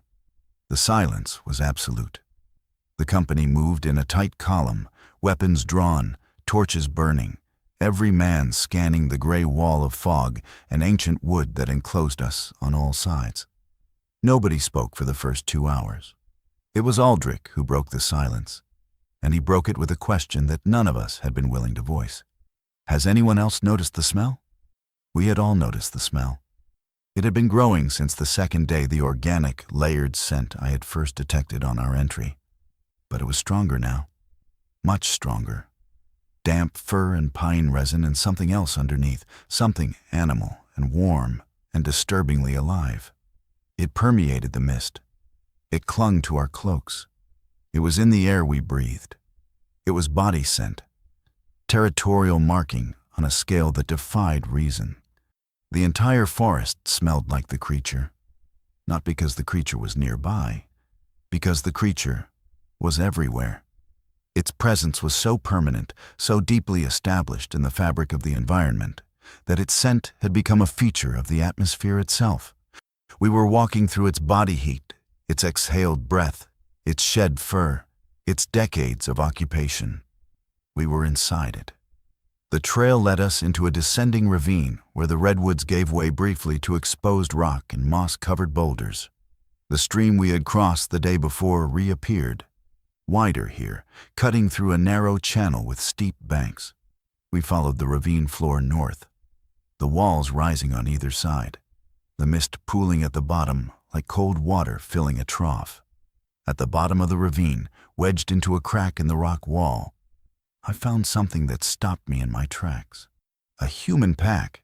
The silence was absolute. The company moved in a tight column, weapons drawn, torches burning, every man scanning the gray wall of fog and ancient wood that enclosed us on all sides. Nobody spoke for the first 2 hours. It was Aldrich who broke the silence, and he broke it with a question that none of us had been willing to voice. Has anyone else noticed the smell? We had all noticed the smell. It had been growing since the second day, the organic, layered scent I had first detected on our entry. But it was stronger now. Much stronger. Damp fur and pine resin and something else underneath, something animal and warm and disturbingly alive. It permeated the mist. It clung to our cloaks. It was in the air we breathed. It was body scent, territorial marking on a scale that defied reason. The entire forest smelled like the creature, not because the creature was nearby, because the creature was everywhere. Its presence was so permanent, so deeply established in the fabric of the environment, that its scent had become a feature of the atmosphere itself. We were walking through its body heat, its exhaled breath, its shed fur, its decades of occupation. We were inside it. The trail led us into a descending ravine where the redwoods gave way briefly to exposed rock and moss-covered boulders. The stream we had crossed the day before reappeared, wider here, cutting through a narrow channel with steep banks. We followed the ravine floor north, the walls rising on either side, the mist pooling at the bottom like cold water filling a trough. At the bottom of the ravine, wedged into a crack in the rock wall, I found something that stopped me in my tracks. A human pack.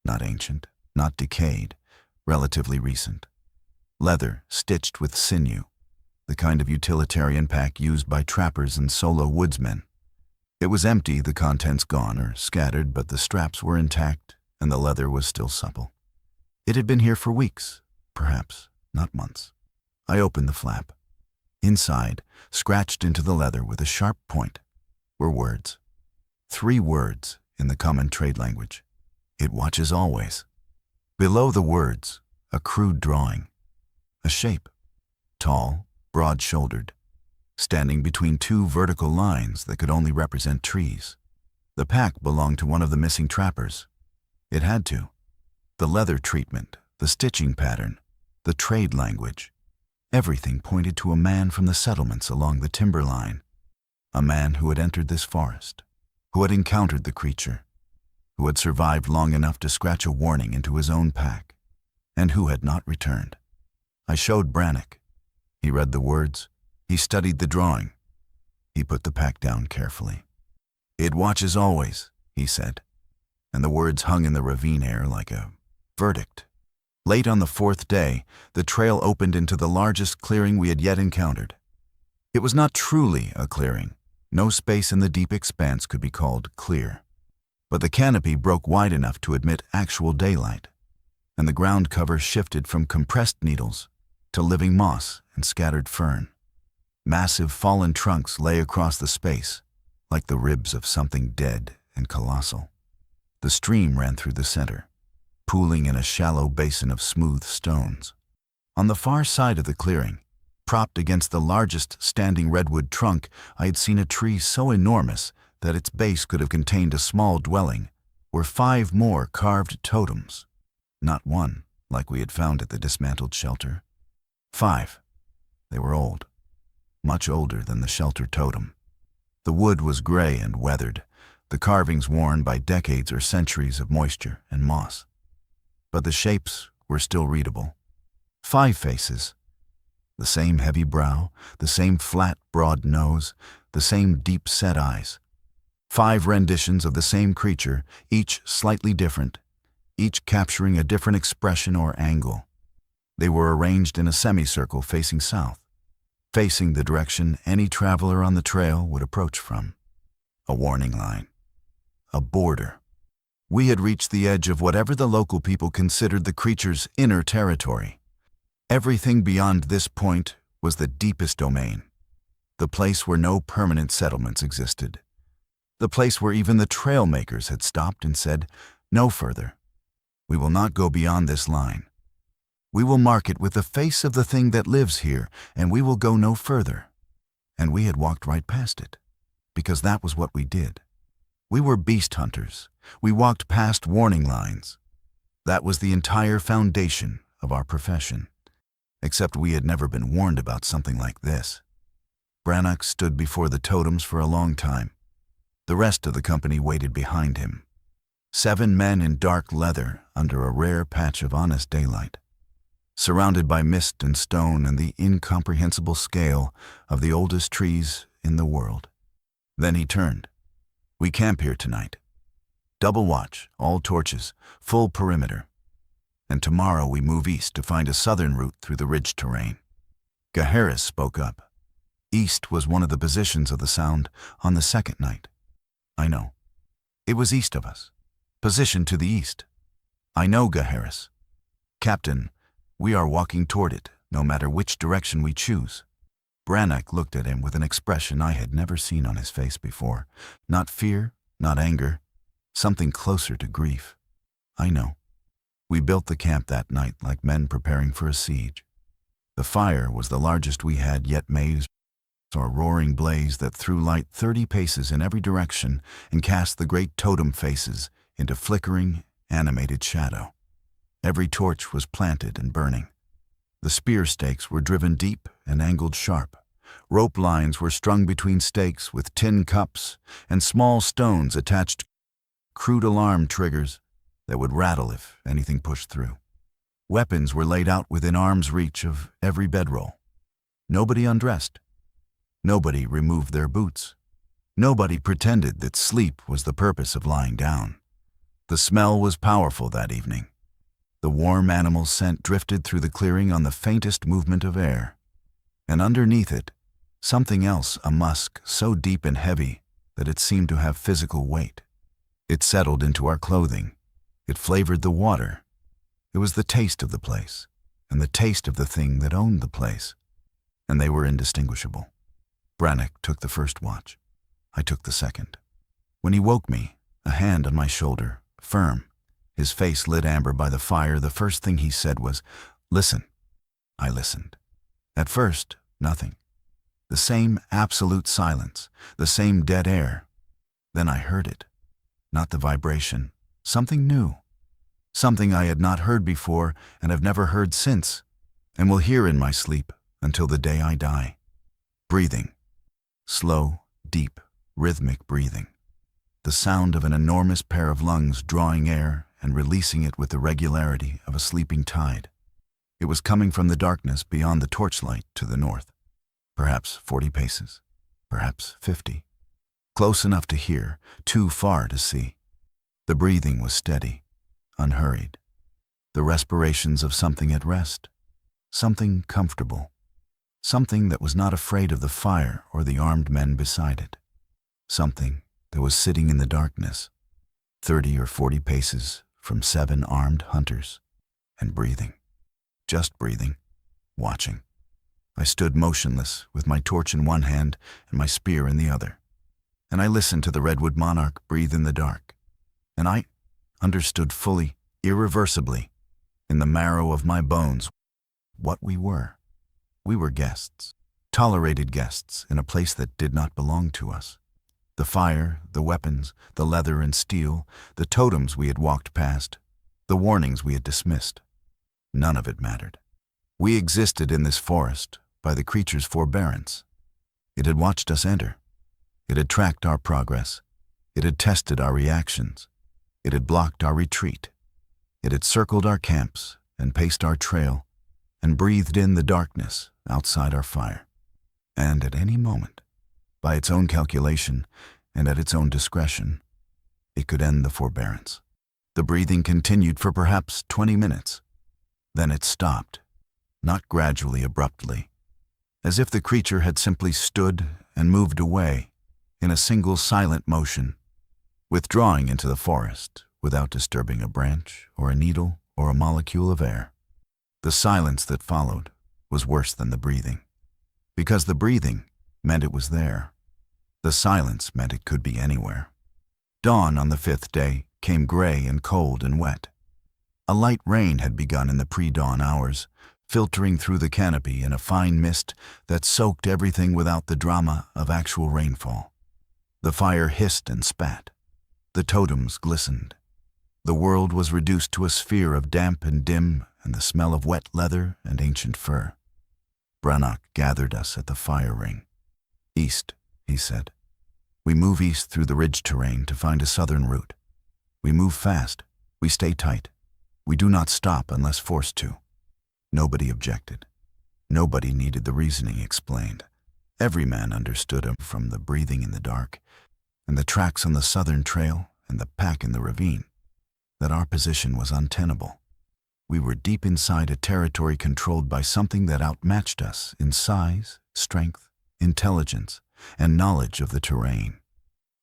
Not ancient, not decayed, relatively recent. Leather stitched with sinew, the kind of utilitarian pack used by trappers and solo woodsmen. It was empty, the contents gone or scattered, but the straps were intact and the leather was still supple. It had been here for weeks, perhaps, not months. I opened the flap. Inside, scratched into the leather with a sharp point, were words. 3 words in the common trade language. It watches always. Below the words, a crude drawing. A shape. Tall, broad-shouldered, standing between 2 vertical lines that could only represent trees. The pack belonged to one of the missing trappers. It had to. The leather treatment, the stitching pattern, the trade language. Everything pointed to a man from the settlements along the timberline. A man who had entered this forest, who had encountered the creature, who had survived long enough to scratch a warning into his own pack, and who had not returned. I showed Brannock. He read the words. He studied the drawing. He put the pack down carefully. "It watches always," he said, and the words hung in the ravine air like a verdict. Late on the 4th day, the trail opened into the largest clearing we had yet encountered. It was not truly a clearing. No space in the deep expanse could be called clear. But the canopy broke wide enough to admit actual daylight, and the ground cover shifted from compressed needles to living moss and scattered fern. Massive fallen trunks lay across the space, like the ribs of something dead and colossal. The stream ran through the center, pooling in a shallow basin of smooth stones. On the far side of the clearing, propped against the largest standing redwood trunk, I had seen a tree so enormous that its base could have contained a small dwelling, were 5 more carved totems. Not one, like we had found at the dismantled shelter. 5. They were old, much older than the shelter totem. The wood was gray and weathered, the carvings worn by decades or centuries of moisture and moss. But the shapes were still readable. 5 faces. The same heavy brow, the same flat, broad nose, the same deep-set eyes. 5 renditions of the same creature, each slightly different, each capturing a different expression or angle. They were arranged in a semicircle facing south, facing the direction any traveler on the trail would approach from. A warning line. A border. We had reached the edge of whatever the local people considered the creature's inner territory. Everything beyond this point was the deepest domain, the place where no permanent settlements existed, the place where even the trail makers had stopped and said, "No further. We will not go beyond this line. We will mark it with the face of the thing that lives here, and we will go no further." And we had walked right past it, because that was what we did. We were beast hunters. We walked past warning lines. That was the entire foundation of our profession. Except we had never been warned about something like this. Brannock stood before the totems for a long time. The rest of the company waited behind him. 7 men in dark leather under a rare patch of honest daylight. surrounded by mist and stone and the incomprehensible scale of the oldest trees in the world. Then he turned. We camp here tonight. Double watch, all torches, full perimeter. And tomorrow we move east to find a southern route through the ridge terrain. Gaharis spoke up. East was one of the positions of the sound on the second night. I know. It was east of us. Positioned to the east. I know, Gaharis. Captain, we are walking toward it, no matter which direction we choose. Brannock looked at him with an expression I had never seen on his face before. Not fear, not anger, something closer to grief. I know. We built the camp that night like men preparing for a siege. The fire was the largest we had yet made, a roaring blaze that threw light 30 paces in every direction and cast the great totem faces into flickering, animated shadow. Every torch was planted and burning. The spear stakes were driven deep and angled sharp. Rope lines were strung between stakes with tin cups and small stones attached, crude alarm triggers that would rattle if anything pushed through. Weapons were laid out within arm's reach of every bedroll. Nobody undressed. Nobody removed their boots. Nobody pretended that sleep was the purpose of lying down. The smell was powerful that evening. The warm animal scent drifted through the clearing on the faintest movement of air. And underneath it, something else, a musk so deep and heavy that it seemed to have physical weight. It settled into our clothing. It flavored the water. It was the taste of the place, and the taste of the thing that owned the place. And they were indistinguishable. Brannock took the first watch. I took the second. When he woke me, a hand on my shoulder, firm, his face lit amber by the fire, the first thing he said was, "Listen." I listened. At first, nothing. The same absolute silence, the same dead air. Then I heard it. Not the vibration, something new. Something I had not heard before and have never heard since, and will hear in my sleep until the day I die. Breathing. Slow, deep, rhythmic breathing. The sound of an enormous pair of lungs drawing air and releasing it with the regularity of a sleeping tide. It was coming from the darkness beyond the torchlight to the north. Perhaps 40 paces, perhaps 50. Close enough to hear, too far to see. The breathing was steady, unhurried. The respirations of something at rest, something comfortable, something that was not afraid of the fire or the armed men beside it, something that was sitting in the darkness, 30 or 40 paces from 7 armed hunters, and breathing, just breathing, watching. I stood motionless with my torch in one hand and my spear in the other, and I listened to the redwood monarch breathe in the dark, and I understood fully, irreversibly, in the marrow of my bones, what we were. We were guests, tolerated guests in a place that did not belong to us. The fire, the weapons, the leather and steel, the totems we had walked past, the warnings we had dismissed. None of it mattered. We existed in this forest by the creature's forbearance. It had watched us enter. It had tracked our progress. It had tested our reactions. It had blocked our retreat. It had circled our camps and paced our trail and breathed in the darkness outside our fire. And at any moment, by its own calculation and at its own discretion, it could end the forbearance. The breathing continued for perhaps 20 minutes. Then it stopped, not gradually, abruptly, as if the creature had simply stood and moved away in a single silent motion, withdrawing into the forest without disturbing a branch or a needle or a molecule of air. The silence that followed was worse than the breathing, because the breathing meant it was there. The silence meant it could be anywhere. Dawn on the 5th day came gray and cold and wet. A light rain had begun in the pre-dawn hours, filtering through the canopy in a fine mist that soaked everything without the drama of actual rainfall. The fire hissed and spat. The totems glistened. The world was reduced to a sphere of damp and dim and the smell of wet leather and ancient fur. Brannock gathered us at the fire ring. "East," he said. "We move east through the ridge terrain to find a southern route. We move fast. We stay tight. We do not stop unless forced to. Nobody objected. Nobody needed the reasoning explained. Every man understood him from the breathing in the dark, and the tracks on the southern trail, and the pack in the ravine, that our position was untenable. We were deep inside a territory controlled by something that outmatched us in size, strength, intelligence, and knowledge of the terrain.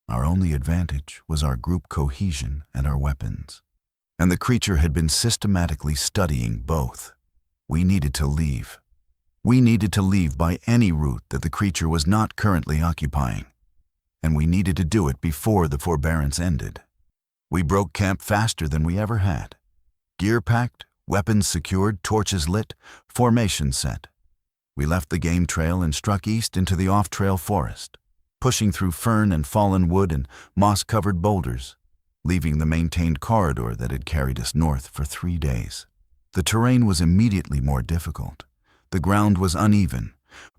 Our only advantage was our group cohesion and our weapons. And the creature had been systematically studying both. We needed to leave. We needed to leave by any route that the creature was not currently occupying. And we needed to do it before the forbearance ended. We broke camp faster than we ever had. Gear packed, weapons secured, torches lit, formation set. We left the game trail and struck east into the off-trail forest, pushing through fern and fallen wood and moss-covered boulders, leaving the maintained corridor that had carried us north for 3 days. The terrain was immediately more difficult. The ground was uneven,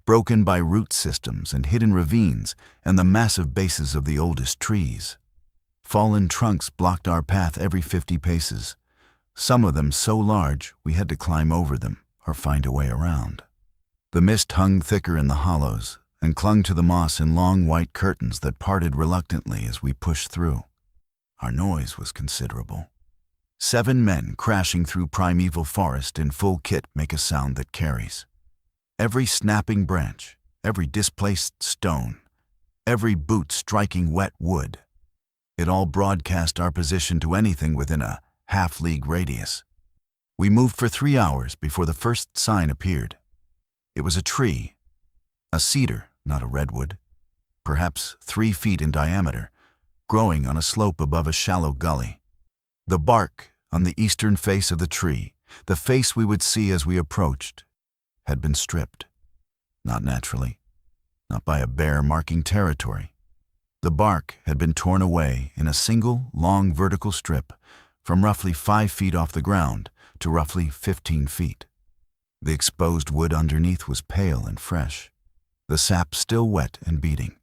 broken by root systems and hidden ravines and the massive bases of the oldest trees. Fallen trunks blocked our path every 50 paces, some of them so large we had to climb over them or find a way around. The mist hung thicker in the hollows and clung to the moss in long white curtains that parted reluctantly as we pushed through. Our noise was considerable. 7 men crashing through primeval forest in full kit make a sound that carries. Every snapping branch, every displaced stone, every boot striking wet wood. It all broadcast our position to anything within a half-league radius. We moved for 3 hours before the first sign appeared. It was a tree, a cedar, not a redwood, perhaps 3 feet in diameter, growing on a slope above a shallow gully. The bark on the eastern face of the tree, the face we would see as we approached, had been stripped. Not naturally, not by a bear marking territory. The bark had been torn away in a single, long vertical strip from roughly 5 feet off the ground to roughly 15 feet. The exposed wood underneath was pale and fresh, the sap still wet and beating.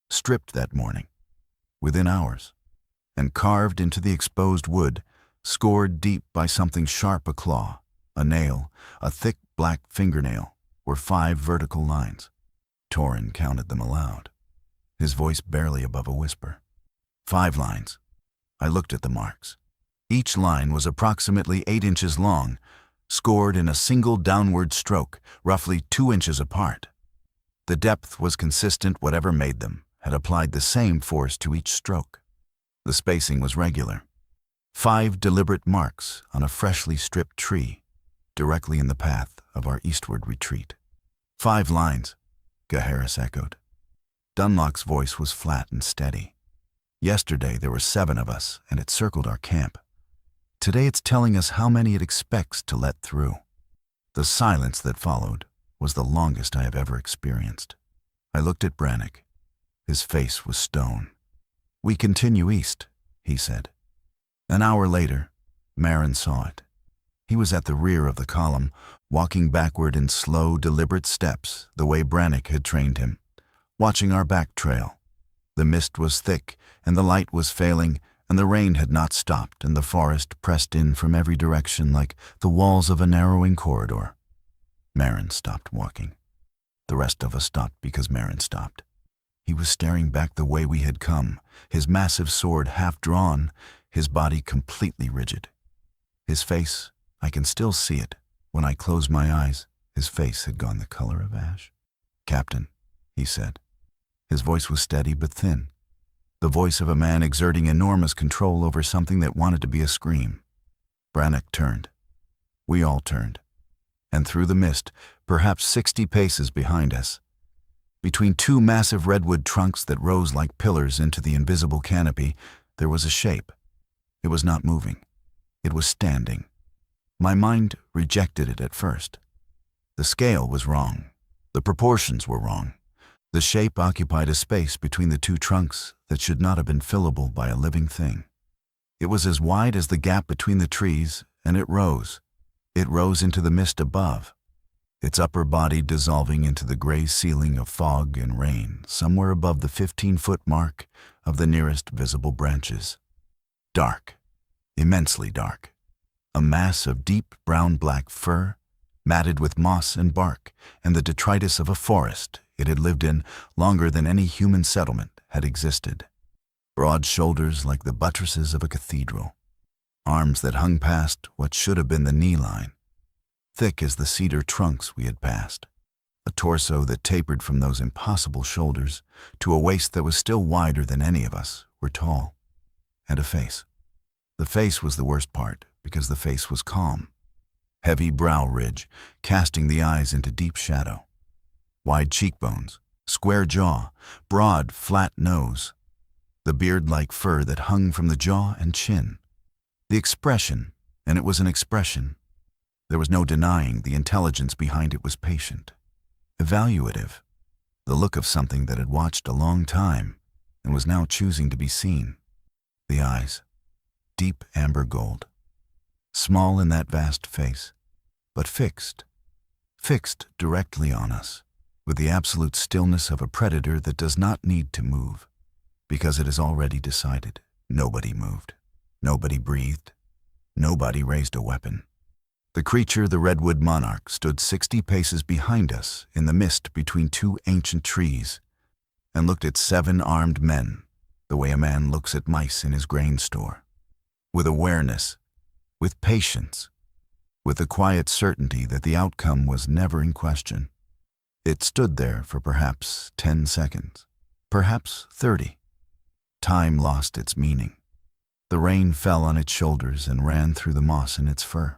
Stripped that morning, within hours, and carved into the exposed wood, scored deep by something sharp, a claw, a nail, a thick black fingernail, were 5 vertical lines. Torin counted them aloud, his voice barely above a whisper. 5 lines. I looked at the marks. Each line was approximately 8 inches long, scored in a single downward stroke, roughly 2 inches apart. The depth was consistent. Whatever made them had applied the same force to each stroke. The spacing was regular. 5 deliberate marks on a freshly stripped tree, directly in the path of our eastward retreat. 5 lines, Gaharis echoed. Dunlock's voice was flat and steady. Yesterday there were 7 of us, and it circled our camp. Today it's telling us how many it expects to let through. The silence that followed was the longest I have ever experienced. I looked at Brannick. His face was stone. We continue east, he said. An hour later, Marin saw it. He was at the rear of the column, walking backward in slow, deliberate steps, the way Brannick had trained him, watching our back trail. The mist was thick, and the light was failing, and the rain had not stopped, and the forest pressed in from every direction like the walls of a narrowing corridor. Marin stopped walking. The rest of us stopped because Marin stopped. He was staring back the way we had come, his massive sword half drawn, his body completely rigid. His face, I can still see it. When I closed my eyes, his face had gone the color of ash. "Captain," he said. His voice was steady but thin, the voice of a man exerting enormous control over something that wanted to be a scream. Brannick turned. We all turned. And through the mist, perhaps 60 paces behind us, between 2 massive redwood trunks that rose like pillars into the invisible canopy, there was a shape. It was not moving. It was standing. My mind rejected it at first. The scale was wrong. The proportions were wrong. The shape occupied a space between the 2 trunks that should not have been fillable by a living thing. It was as wide as the gap between the trees, and it rose. It rose into the mist above, its upper body dissolving into the gray ceiling of fog and rain somewhere above the 15-foot mark of the nearest visible branches. Dark, immensely dark, a mass of deep brown-black fur matted with moss and bark and the detritus of a forest it had lived in longer than any human settlement had existed. Broad shoulders like the buttresses of a cathedral, arms that hung past what should have been the knee line, thick as the cedar trunks we had passed, a torso that tapered from those impossible shoulders to a waist that was still wider than any of us were tall, and a face. The face was the worst part, because the face was calm. Heavy brow ridge, casting the eyes into deep shadow. Wide cheekbones, square jaw, broad, flat nose. The beard-like fur that hung from the jaw and chin. The expression, and it was an expression. There was no denying the intelligence behind it was patient, evaluative, the look of something that had watched a long time and was now choosing to be seen. The eyes, deep amber gold, small in that vast face, but fixed directly on us, with the absolute stillness of a predator that does not need to move, because it is already decided. Nobody moved, nobody breathed, nobody raised a weapon. The creature, the redwood monarch, stood 60 paces behind us in the mist between two ancient trees and looked at 7 armed men the way a man looks at mice in his grain store, with awareness, with patience, with the quiet certainty that the outcome was never in question. It stood there for perhaps 10 seconds, perhaps 30. Time lost its meaning. The rain fell on its shoulders and ran through the moss in its fur.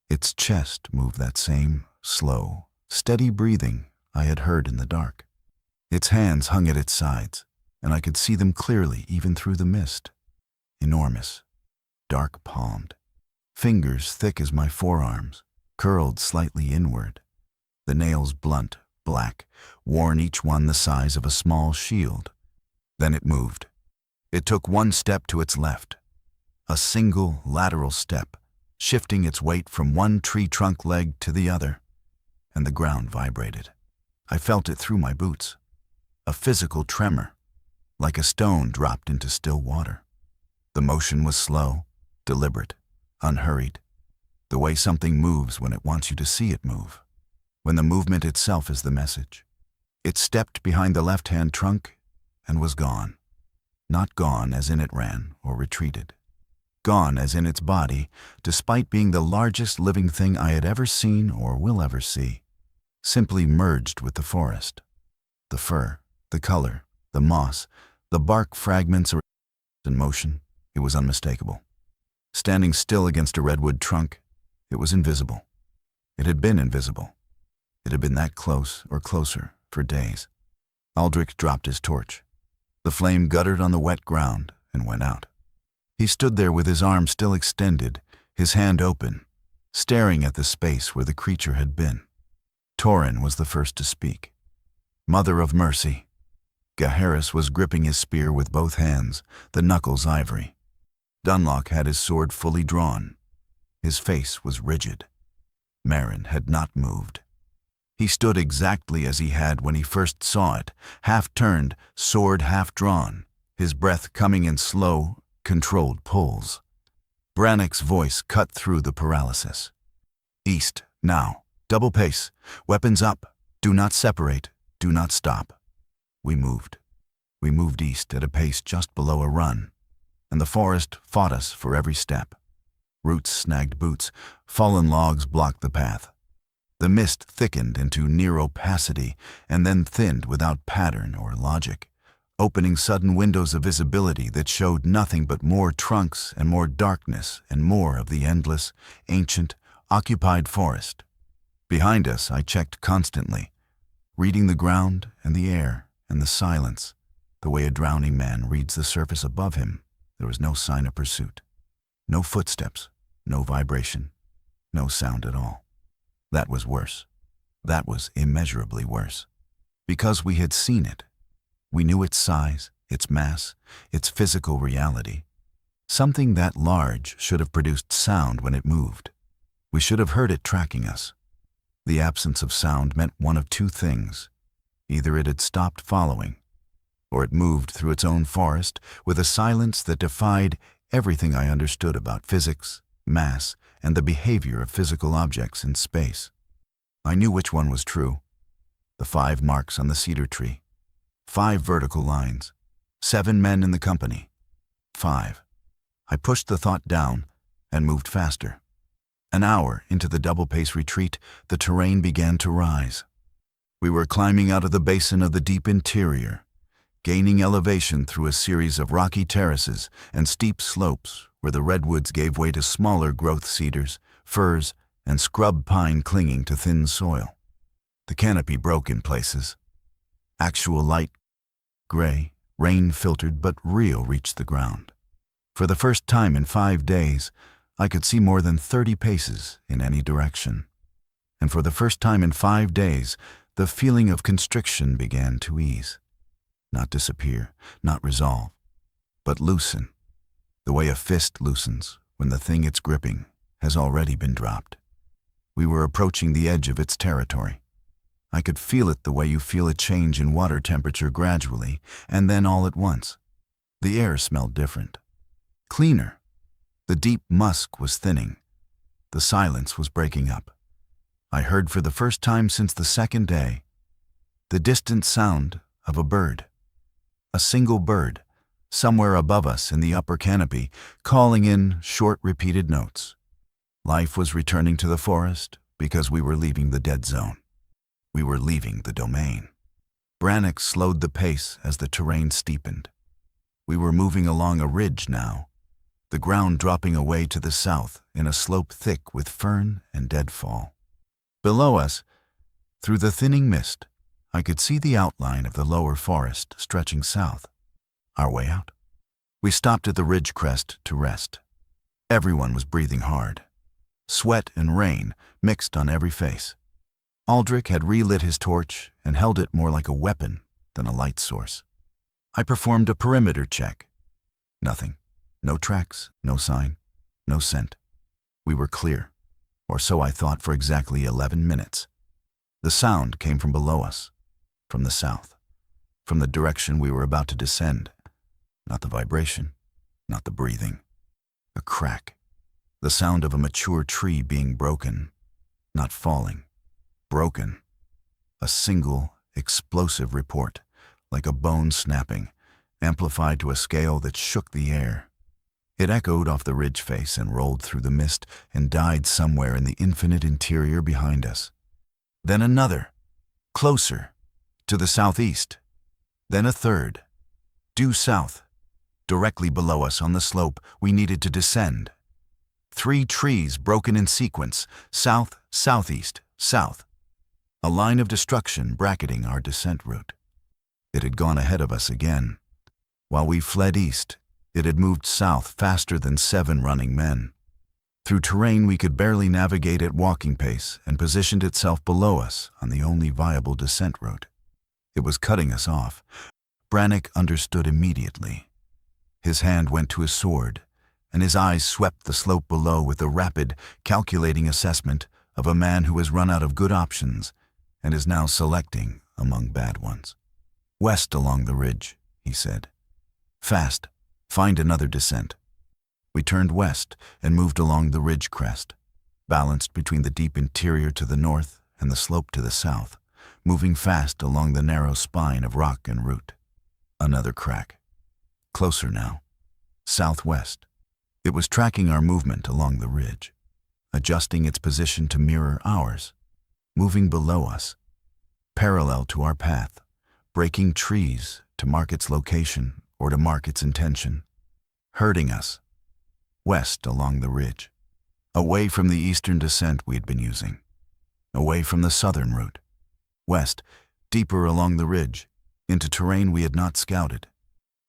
Its chest moved that same slow, steady breathing I had heard in the dark. Its hands hung at its sides, and I could see them clearly even through the mist. Enormous, dark-palmed, fingers thick as my forearms, curled slightly inward, the nails blunt, black, worn each one the size of a small shield. Then it moved. It took 1 step to its left, a single lateral step, shifting its weight from one tree trunk leg to the other, and the ground vibrated. I felt it through my boots, a physical tremor, like a stone dropped into still water. The motion was slow, deliberate, unhurried, the way something moves when it wants you to see it move, when the movement itself is the message. It stepped behind the left-hand trunk and was gone. Not gone as in it ran or retreated. Gone as in its body, despite being the largest living thing I had ever seen or will ever see, simply merged with the forest. The fur, the color, the moss, the bark fragments or in motion, it was unmistakable. Standing still against a redwood trunk, it was invisible. It had been invisible. It had been that close or closer for days. Aldrich dropped his torch. The flame guttered on the wet ground and went out. He stood there with his arm still extended, his hand open, staring at the space where the creature had been. Torin was the first to speak. Mother of mercy. Gaheris was gripping his spear with both hands, the knuckles ivory. Dunlock had his sword fully drawn. His face was rigid. Marin had not moved. He stood exactly as he had when he first saw it, half-turned, sword half-drawn, his breath coming in slow, controlled pulls. Brannick's voice cut through the paralysis. East, now. Double pace. Weapons up. Do not separate. Do not stop. We moved. We moved east at a pace just below a run, and the forest fought us for every step. Roots snagged boots. Fallen logs blocked the path. The mist thickened into near opacity and then thinned without pattern or logic, opening sudden windows of visibility that showed nothing but more trunks and more darkness and more of the endless, ancient, occupied forest. Behind us, I checked constantly, reading the ground and the air and the silence, the way a drowning man reads the surface above him. There was no sign of pursuit. No footsteps, no vibration, no sound at all. That was worse. That was immeasurably worse. Because we had seen it. We knew its size, its mass, its physical reality. Something that large should have produced sound when it moved. We should have heard it tracking us. The absence of sound meant one of two things. Either it had stopped following, or it moved through its own forest with a silence that defied everything I understood about physics, mass, and the behavior of physical objects in space. I knew which one was true. The 5 marks on the cedar tree. 5 vertical lines. 7 men in the company. 5. I pushed the thought down and moved faster. An hour into the double-pace retreat, the terrain began to rise. We were climbing out of the basin of the deep interior, gaining elevation through a series of rocky terraces and steep slopes where the redwoods gave way to smaller growth cedars, firs, and scrub pine clinging to thin soil. The canopy broke in places. Actual light, gray, rain-filtered but real, reached the ground. For the first time in 5 days, I could see more than 30 paces in any direction. And for the first time in 5 days, the feeling of constriction began to ease. Not disappear, not resolve, but loosen, the way a fist loosens when the thing it's gripping has already been dropped. We were approaching the edge of its territory. I could feel it the way you feel a change in water temperature gradually, and then all at once. The air smelled different, cleaner. The deep musk was thinning. The silence was breaking up. I heard for the first time since the 2nd day the distant sound of a bird. A single bird, somewhere above us in the upper canopy, calling in short, repeated notes. Life was returning to the forest because we were leaving the dead zone. We were leaving the domain. Brannock slowed the pace as the terrain steepened. We were moving along a ridge now, the ground dropping away to the south in a slope thick with fern and deadfall. Below us, through the thinning mist, I could see the outline of the lower forest stretching south. Our way out. We stopped at the ridge crest to rest. Everyone was breathing hard. Sweat and rain mixed on every face. Aldrich had relit his torch and held it more like a weapon than a light source. I performed a perimeter check. Nothing. No tracks, no sign, no scent. We were clear, or so I thought for exactly 11 minutes. The sound came from below us, from the south, from the direction we were about to descend. Not the vibration, not the breathing. A crack. The sound of a mature tree being broken, not falling. Broken. A single, explosive report, like a bone snapping, amplified to a scale that shook the air. It echoed off the ridge face and rolled through the mist and died somewhere in the infinite interior behind us. Then another, closer, to the southeast. Then a third, due south, directly below us on the slope we needed to descend. 3 trees broken in sequence, south, southeast, south. A line of destruction bracketing our descent route. It had gone ahead of us again. While we fled east, it had moved south faster than 7 running men. Through terrain we could barely navigate at walking pace and positioned itself below us on the only viable descent route. It was cutting us off. Brannock understood immediately. His hand went to his sword, and his eyes swept the slope below with the rapid, calculating assessment of a man who has run out of good options and is now selecting among bad ones. "West along the ridge," he said. "Fast. Find another descent." We turned west and moved along the ridge crest, balanced between the deep interior to the north and the slope to the south, moving fast along the narrow spine of rock and root. Another crack. Closer now. Southwest. It was tracking our movement along the ridge, adjusting its position to mirror ours, moving below us, parallel to our path, breaking trees to mark its location or to mark its intention, herding us, west along the ridge, away from the eastern descent we had been using, away from the southern route, west, deeper along the ridge, into terrain we had not scouted.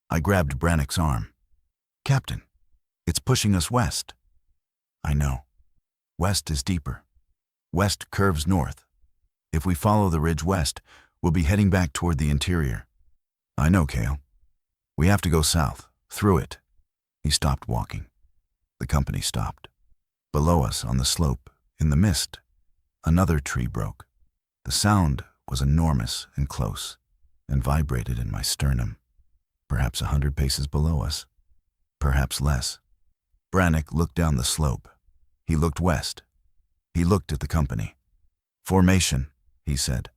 I grabbed Brannock's arm. "Captain, it's pushing us west." "I know. West is deeper. West curves north. If we follow the ridge west, we'll be heading back toward the interior." "I know, Cale. We have to go south, through it." He stopped walking. The company stopped. Below us on the slope, in the mist, another tree broke. The sound was enormous and close, and vibrated in my sternum. Perhaps 100 paces below us. Perhaps less. Brannock looked down the slope. He looked west. He looked at the company. Formation, he said.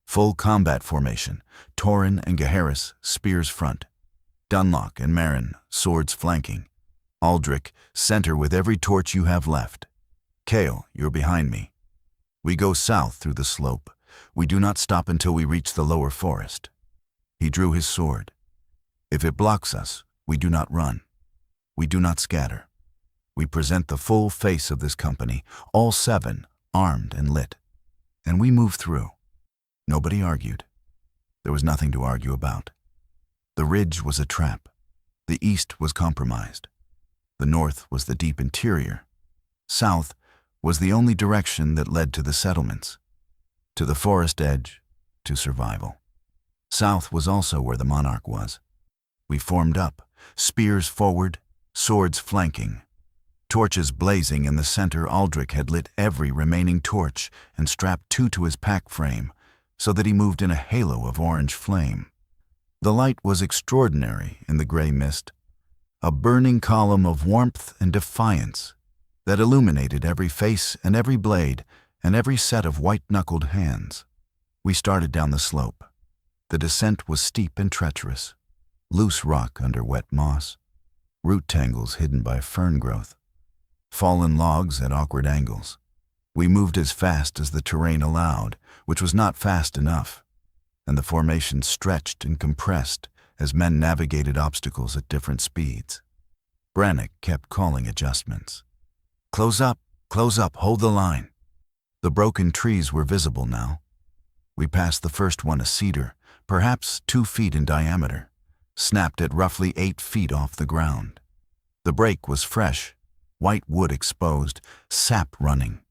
Full combat formation. Torin and Gaheris, spears front. Dunlock and Marin, swords flanking. Aldrich, center with every torch you have left. Kale, you're behind me. We go south through the slope. We do not stop until we reach the lower forest. He drew his sword. If it blocks us, we do not run. We do not scatter. We present the full face of this company, all 7, armed and lit. And we move through. Nobody argued. There was nothing to argue about. The ridge was a trap. The east was compromised. The north was the deep interior. South was the only direction that led to the settlements, to the forest edge, to survival. South was also where the Monarch was. We formed up, spears forward, swords flanking. Torches blazing in the center, Aldrich had lit every remaining torch and strapped 2 to his pack frame so that he moved in a halo of orange flame. The light was extraordinary in the gray mist, a burning column of warmth and defiance that illuminated every face and every blade and every set of white-knuckled hands. We started down the slope. The descent was steep and treacherous. Loose rock under wet moss, root tangles hidden by fern growth, fallen logs at awkward angles. We moved as fast as the terrain allowed, which was not fast enough, and the formation stretched and compressed as men navigated obstacles at different speeds. Brannick kept calling adjustments. Close up, hold the line. The broken trees were visible now. We passed the first one, a cedar, perhaps 2 feet in diameter, snapped at roughly 8 feet off the ground. The break was fresh, white wood exposed, sap running.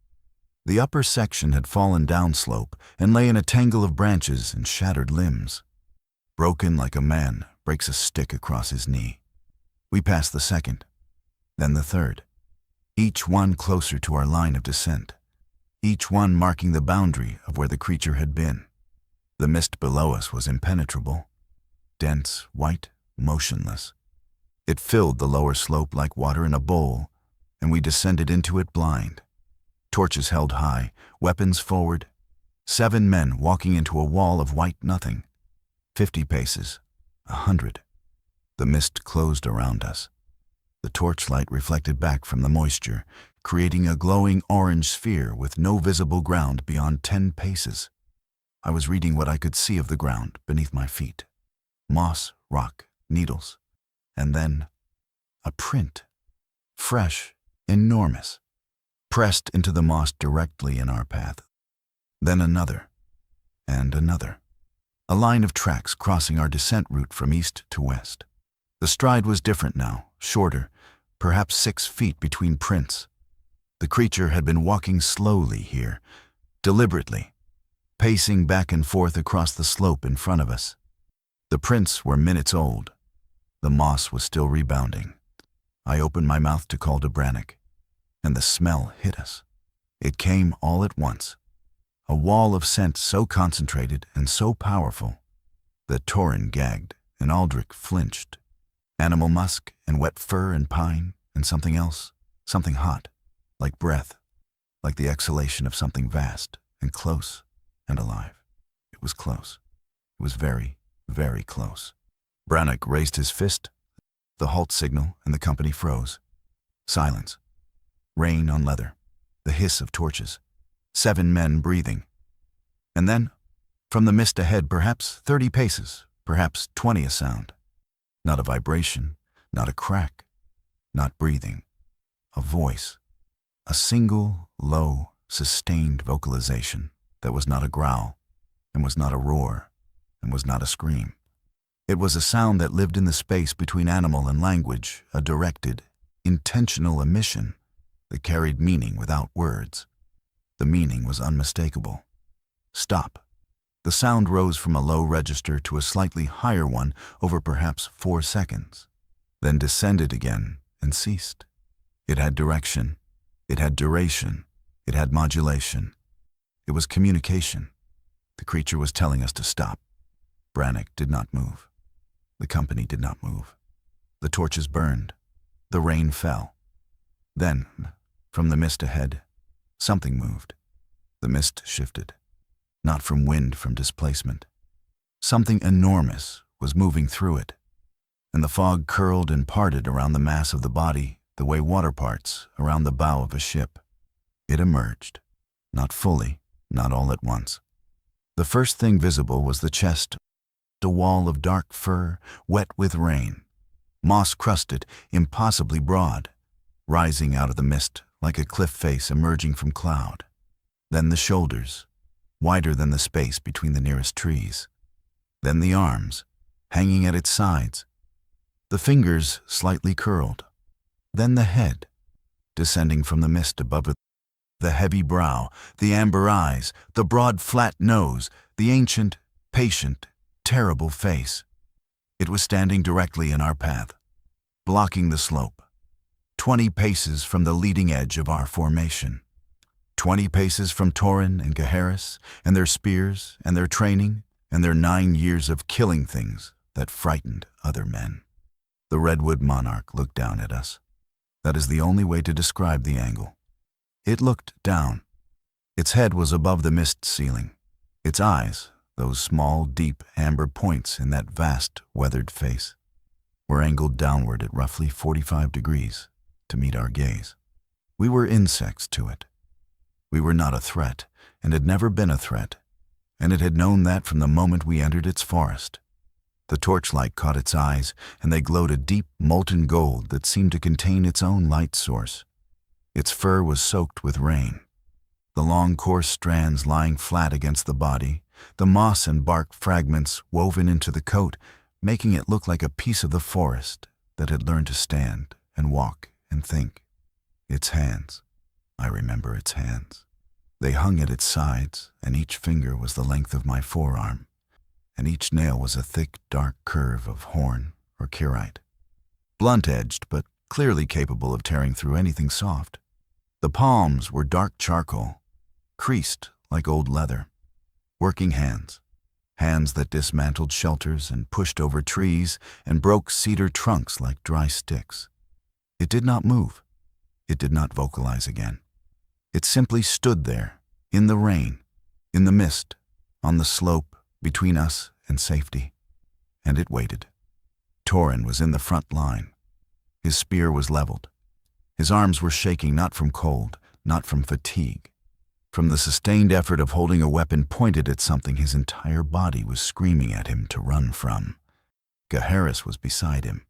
The upper section had fallen downslope and lay in a tangle of branches and shattered limbs. Broken like a man breaks a stick across his knee. We passed the second, then the third, each one closer to our line of descent, each one marking the boundary of where the creature had been. The mist below us was impenetrable, dense, white, motionless. It filled the lower slope like water in a bowl, and we descended into it blind. Torches held high, weapons forward. 7 men walking into a wall of white nothing. 50 paces, 100. The mist closed around us. The torchlight reflected back from the moisture, creating a glowing orange sphere with no visible ground beyond 10 paces. I was reading what I could see of the ground beneath my feet. Moss, rock, needles, and then a print. Fresh, enormous, pressed into the moss directly in our path. Then another, and another. A line of tracks crossing our descent route from east to west. The stride was different now, shorter, perhaps 6 feet between prints. The creature had been walking slowly here, deliberately, pacing back and forth across the slope in front of us. The prints were minutes old. The moss was still rebounding. I opened my mouth to call to Brannick, and the smell hit us. It came all at once. A wall of scent so concentrated and so powerful that Torin gagged and Aldrich flinched. Animal musk and wet fur and pine and something else, something hot, like breath, like the exhalation of something vast and close and alive. It was close. It was very, very close. Brannick raised his fist, the halt signal, and the company froze. Silence. Rain on leather. The hiss of torches. 7 men breathing. And then, from the mist ahead, perhaps 30 paces, perhaps 20 a sound. Not a vibration, not a crack, not breathing. A voice. A single, low, sustained vocalization that was not a growl, and was not a roar, and was not a scream. It was a sound that lived in the space between animal and language, a directed, intentional emission that carried meaning without words. The meaning was unmistakable. Stop. The sound rose from a low register to a slightly higher one over perhaps 4 seconds, then descended again and ceased. It had direction. It had duration. It had modulation. It was communication. The creature was telling us to stop. Brannick did not move. The company did not move. The torches burned. The rain fell. Then, from the mist ahead, something moved. The mist shifted, not from wind, from displacement. Something enormous was moving through it, and the fog curled and parted around the mass of the body the way water parts around the bow of a ship. It emerged, not fully, not all at once. The first thing visible was the chest, a wall of dark fur, wet with rain, moss-crusted, impossibly broad, rising out of the mist like a cliff face emerging from cloud. Then the shoulders, wider than the space between the nearest trees. Then the arms, hanging at its sides, the fingers slightly curled. Then the head, descending from the mist above it, the heavy brow, the amber eyes, the broad flat nose, the ancient, patient, terrible face. It was standing directly in our path, blocking the slope, 20 paces from the leading edge of our formation. 20 paces from Torin and Gaheris and their spears and their training and their 9 years of killing things that frightened other men. The Redwood Monarch looked down at us. That is the only way to describe the angle. It looked down. Its head was above the mist ceiling. Its eyes, those small, deep amber points in that vast, weathered face, were angled downward at roughly 45 degrees to meet our gaze. We were insects to it. We were not a threat, and had never been a threat, and it had known that from the moment we entered its forest. The torchlight caught its eyes, and they glowed a deep, molten gold that seemed to contain its own light source. Its fur was soaked with rain. The long, coarse strands lying flat against the body, the moss and bark fragments woven into the coat, making it look like a piece of the forest that had learned to stand and walk and think. Its hands. I remember its hands. They hung at its sides, and each finger was the length of my forearm, and each nail was a thick, dark curve of horn or kyrite, blunt-edged but clearly capable of tearing through anything soft. The palms were dark charcoal, creased like old leather. Working hands, hands that dismantled shelters and pushed over trees and broke cedar trunks like dry sticks. It did not move. It did not vocalize again. It simply stood there, in the rain, in the mist, on the slope between us and safety. And it waited. Torin was in the front line. His spear was leveled. His arms were shaking not from cold, not from fatigue, from the sustained effort of holding a weapon pointed at something his entire body was screaming at him to run from. Gaheris was beside him.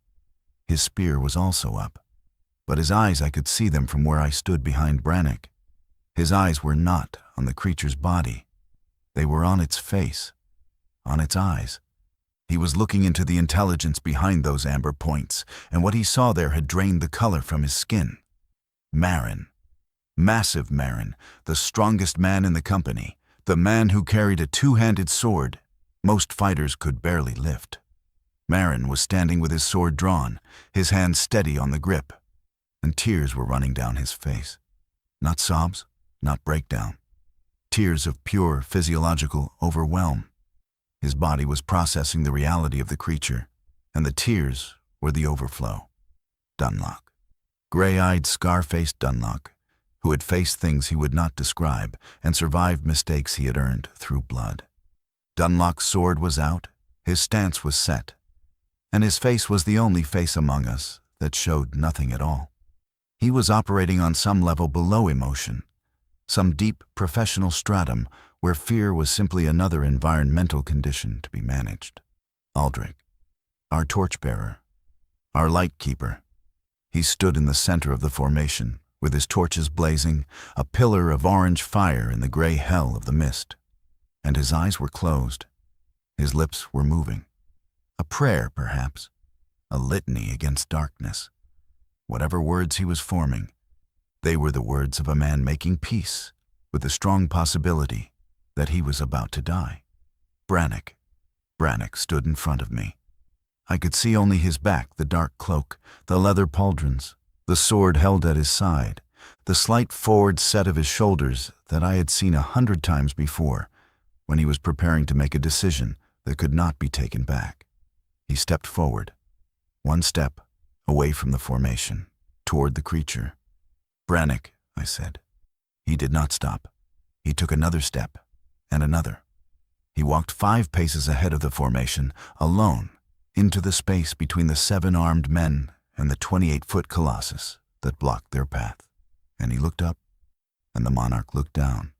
His spear was also up, but his eyes, I could see them from where I stood behind Brannick. His eyes were not on the creature's body. They were on its face, on its eyes. He was looking into the intelligence behind those amber points, and what he saw there had drained the color from his skin. Marin. Massive Marin, the strongest man in the company, the man who carried a two-handed sword most fighters could barely lift. Marin was standing with his sword drawn, his hand steady on the grip, and tears were running down his face. Not sobs, not breakdown. Tears of pure physiological overwhelm. His body was processing the reality of the creature, and the tears were the overflow. Dunlock. Gray-eyed, scar-faced Dunlock, who had faced things he would not describe and survived mistakes he had earned through blood. Dunlock's sword was out, his stance was set, and his face was the only face among us that showed nothing at all. He was operating on some level below emotion, some deep professional stratum where fear was simply another environmental condition to be managed. Aldrich, our torchbearer, our light keeper. He stood in the center of the formation, with his torches blazing, a pillar of orange fire in the gray hell of the mist. And his eyes were closed. His lips were moving. A prayer, perhaps. A litany against darkness. Whatever words he was forming, they were the words of a man making peace with the strong possibility that he was about to die. Brannick stood in front of me. I could see only his back, the dark cloak, the leather pauldrons, the sword held at his side, the slight forward set of his shoulders that I had seen 100 times before when he was preparing to make a decision that could not be taken back. He stepped forward, one step away from the formation, toward the creature. Brannick, I said. He did not stop. He took another step, and another. He walked 5 paces ahead of the formation, alone, into the space between the 7 armed men and the 28-foot colossus that blocked their path. And he looked up, and the monarch looked down.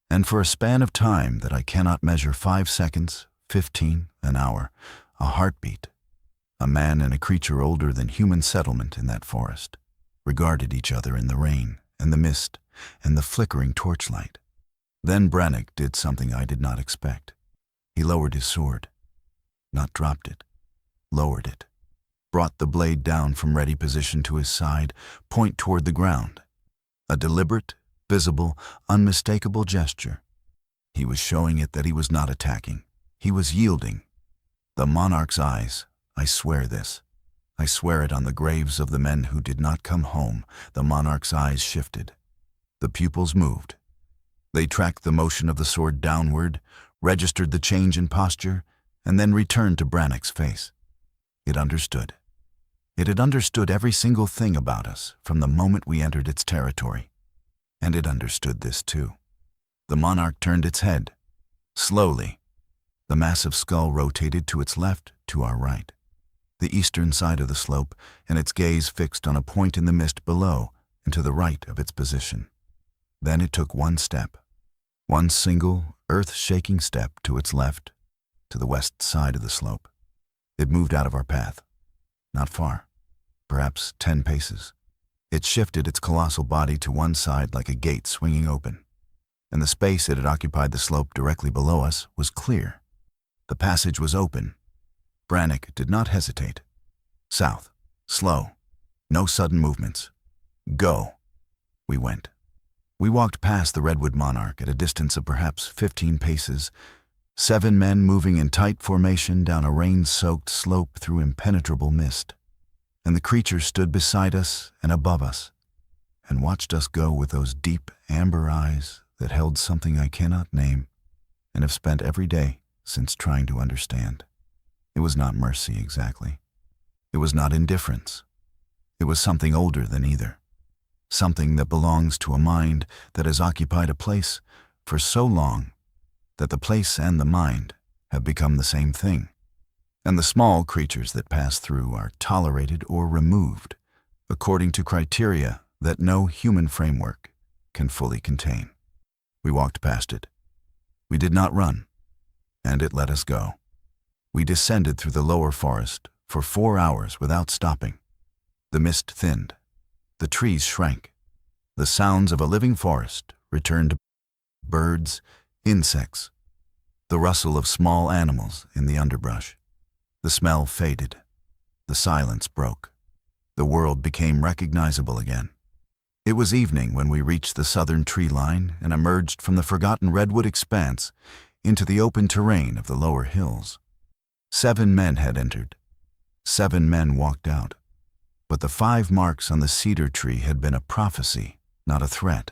And for a span of time that I cannot measure, 5 seconds, 15, an hour, a heartbeat, a man and a creature older than human settlement in that forest regarded each other in the rain and the mist and the flickering torchlight. Then Brannick did something I did not expect. He lowered his sword. Not dropped it. Lowered it. Brought the blade down from ready position to his side, point toward the ground. A deliberate, visible, unmistakable gesture. He was showing it that he was not attacking. He was yielding. The monarch's eyes, I swear this. I swear it on the graves of the men who did not come home. The monarch's eyes shifted. The pupils moved. They tracked the motion of the sword downward, registered the change in posture, and then returned to Brannick's face. It understood. It had understood every single thing about us from the moment we entered its territory. And it understood this too. The monarch turned its head. Slowly. The massive skull rotated to its left, to our right. The eastern side of the slope, and its gaze fixed on a point in the mist below and to the right of its position. Then it took one step. One single, earth-shaking step to its left, to the west side of the slope. It moved out of our path. Not far. Perhaps 10 paces. It shifted its colossal body to one side like a gate swinging open. And the space it had occupied the slope directly below us was clear. The passage was open. Brannick did not hesitate. South. Slow. No sudden movements. Go. We went. We walked past the Redwood Monarch at a distance of perhaps 15 paces, 7 men moving in tight formation down a rain-soaked slope through impenetrable mist. And the creature stood beside us and above us, and watched us go with those deep amber eyes that held something I cannot name, and have spent every day since trying to understand. It was not mercy exactly. It was not indifference. It was something older than either. Something that belongs to a mind that has occupied a place for so long that the place and the mind have become the same thing, and the small creatures that pass through are tolerated or removed according to criteria that no human framework can fully contain. We walked past it. We did not run, and it let us go. We descended through the lower forest for 4 hours without stopping. The mist thinned. The trees shrank. The sounds of a living forest returned. Birds, insects, the rustle of small animals in the underbrush. The smell faded. The silence broke. The world became recognizable again. It was evening when we reached the southern tree line and emerged from the Forgotten Redwood Expanse into the open terrain of the lower hills. 7 men had entered. 7 men walked out. But the 5 marks on the cedar tree had been a prophecy, not a threat.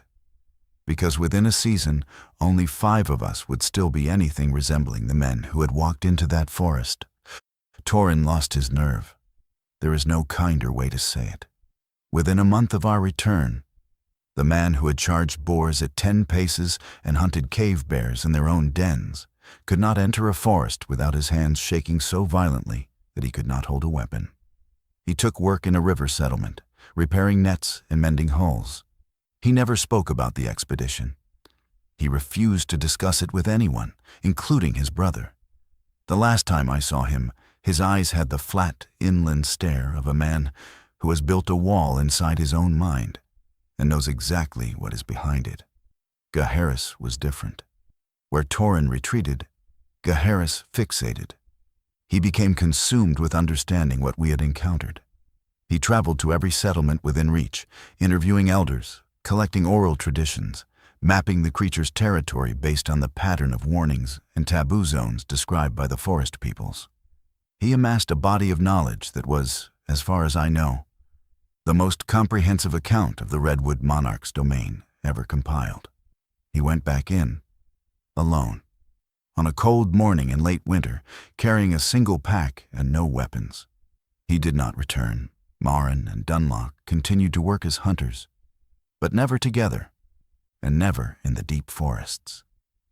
Because within a season, only 5 of us would still be anything resembling the men who had walked into that forest. Torin lost his nerve. There is no kinder way to say it. Within a month of our return, the man who had charged boars at 10 paces and hunted cave bears in their own dens could not enter a forest without his hands shaking so violently that he could not hold a weapon. He took work in a river settlement, repairing nets and mending hulls. He never spoke about the expedition. He refused to discuss it with anyone, including his brother. The last time I saw him, his eyes had the flat, inland stare of a man who has built a wall inside his own mind and knows exactly what is behind it. Gaharis was different. Where Torin retreated, Gaharis fixated. He became consumed with understanding what we had encountered. He traveled to every settlement within reach, interviewing elders, collecting oral traditions, mapping the creature's territory based on the pattern of warnings and taboo zones described by the forest peoples. He amassed a body of knowledge that was, as far as I know, the most comprehensive account of the Redwood Monarch's domain ever compiled. He went back in, alone, on a cold morning in late winter, carrying a single pack and no weapons. He did not return. Marin and Dunlock continued to work as hunters, but never together. and never in the deep forests.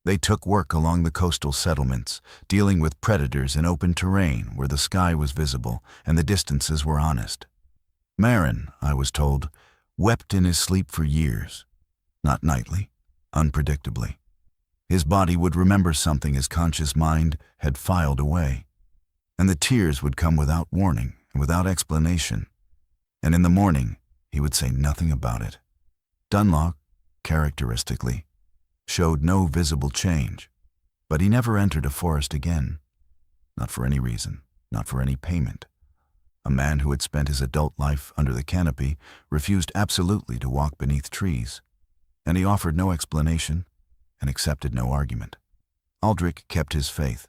They took work along the coastal settlements, dealing with predators in open terrain where the sky was visible and the distances were honest. Marin, I was told, wept in his sleep for years, not nightly, unpredictably. His body would remember something his conscious mind had filed away, and the tears would come without warning and without explanation, and in the morning he would say nothing about it. Dunlop, characteristically, showed no visible change, but he never entered a forest again, not for any reason, not for any payment. A man who had spent his adult life under the canopy refused absolutely to walk beneath trees, and he offered no explanation and accepted no argument. Aldrich kept his faith.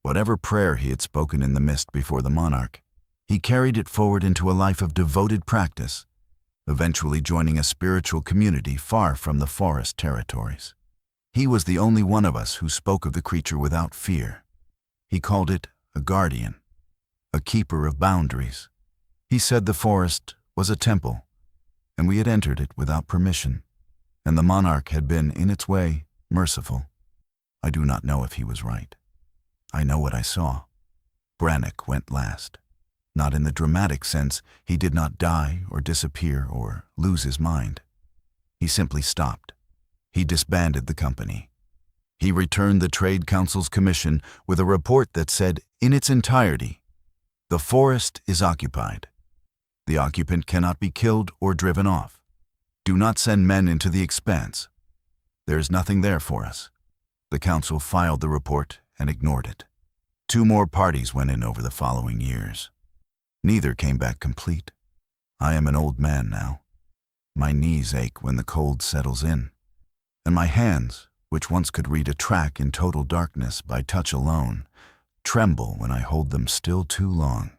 Whatever prayer he had spoken in the mist before the Monarch, he carried it forward into a life of devoted practice, eventually joining a spiritual community far from the forest territories. He was the only one of us who spoke of the creature without fear. He called it a guardian, a keeper of boundaries. He said the forest was a temple, and we had entered it without permission, and the Monarch had been, in its way, merciful. I do not know if he was right. I know what I saw. Brannock went last. Not in the dramatic sense, he did not die or disappear or lose his mind. He simply stopped. He disbanded the company. He returned the Trade Council's commission with a report that said, in its entirety, the forest is occupied. The occupant cannot be killed or driven off. Do not send men into the expanse. There is nothing there for us. The council filed the report and ignored it. 2 more parties went in over the following years. Neither came back complete. I am an old man now. My knees ache when the cold settles in, and my hands, which once could read a track in total darkness by touch alone, tremble when I hold them still too long.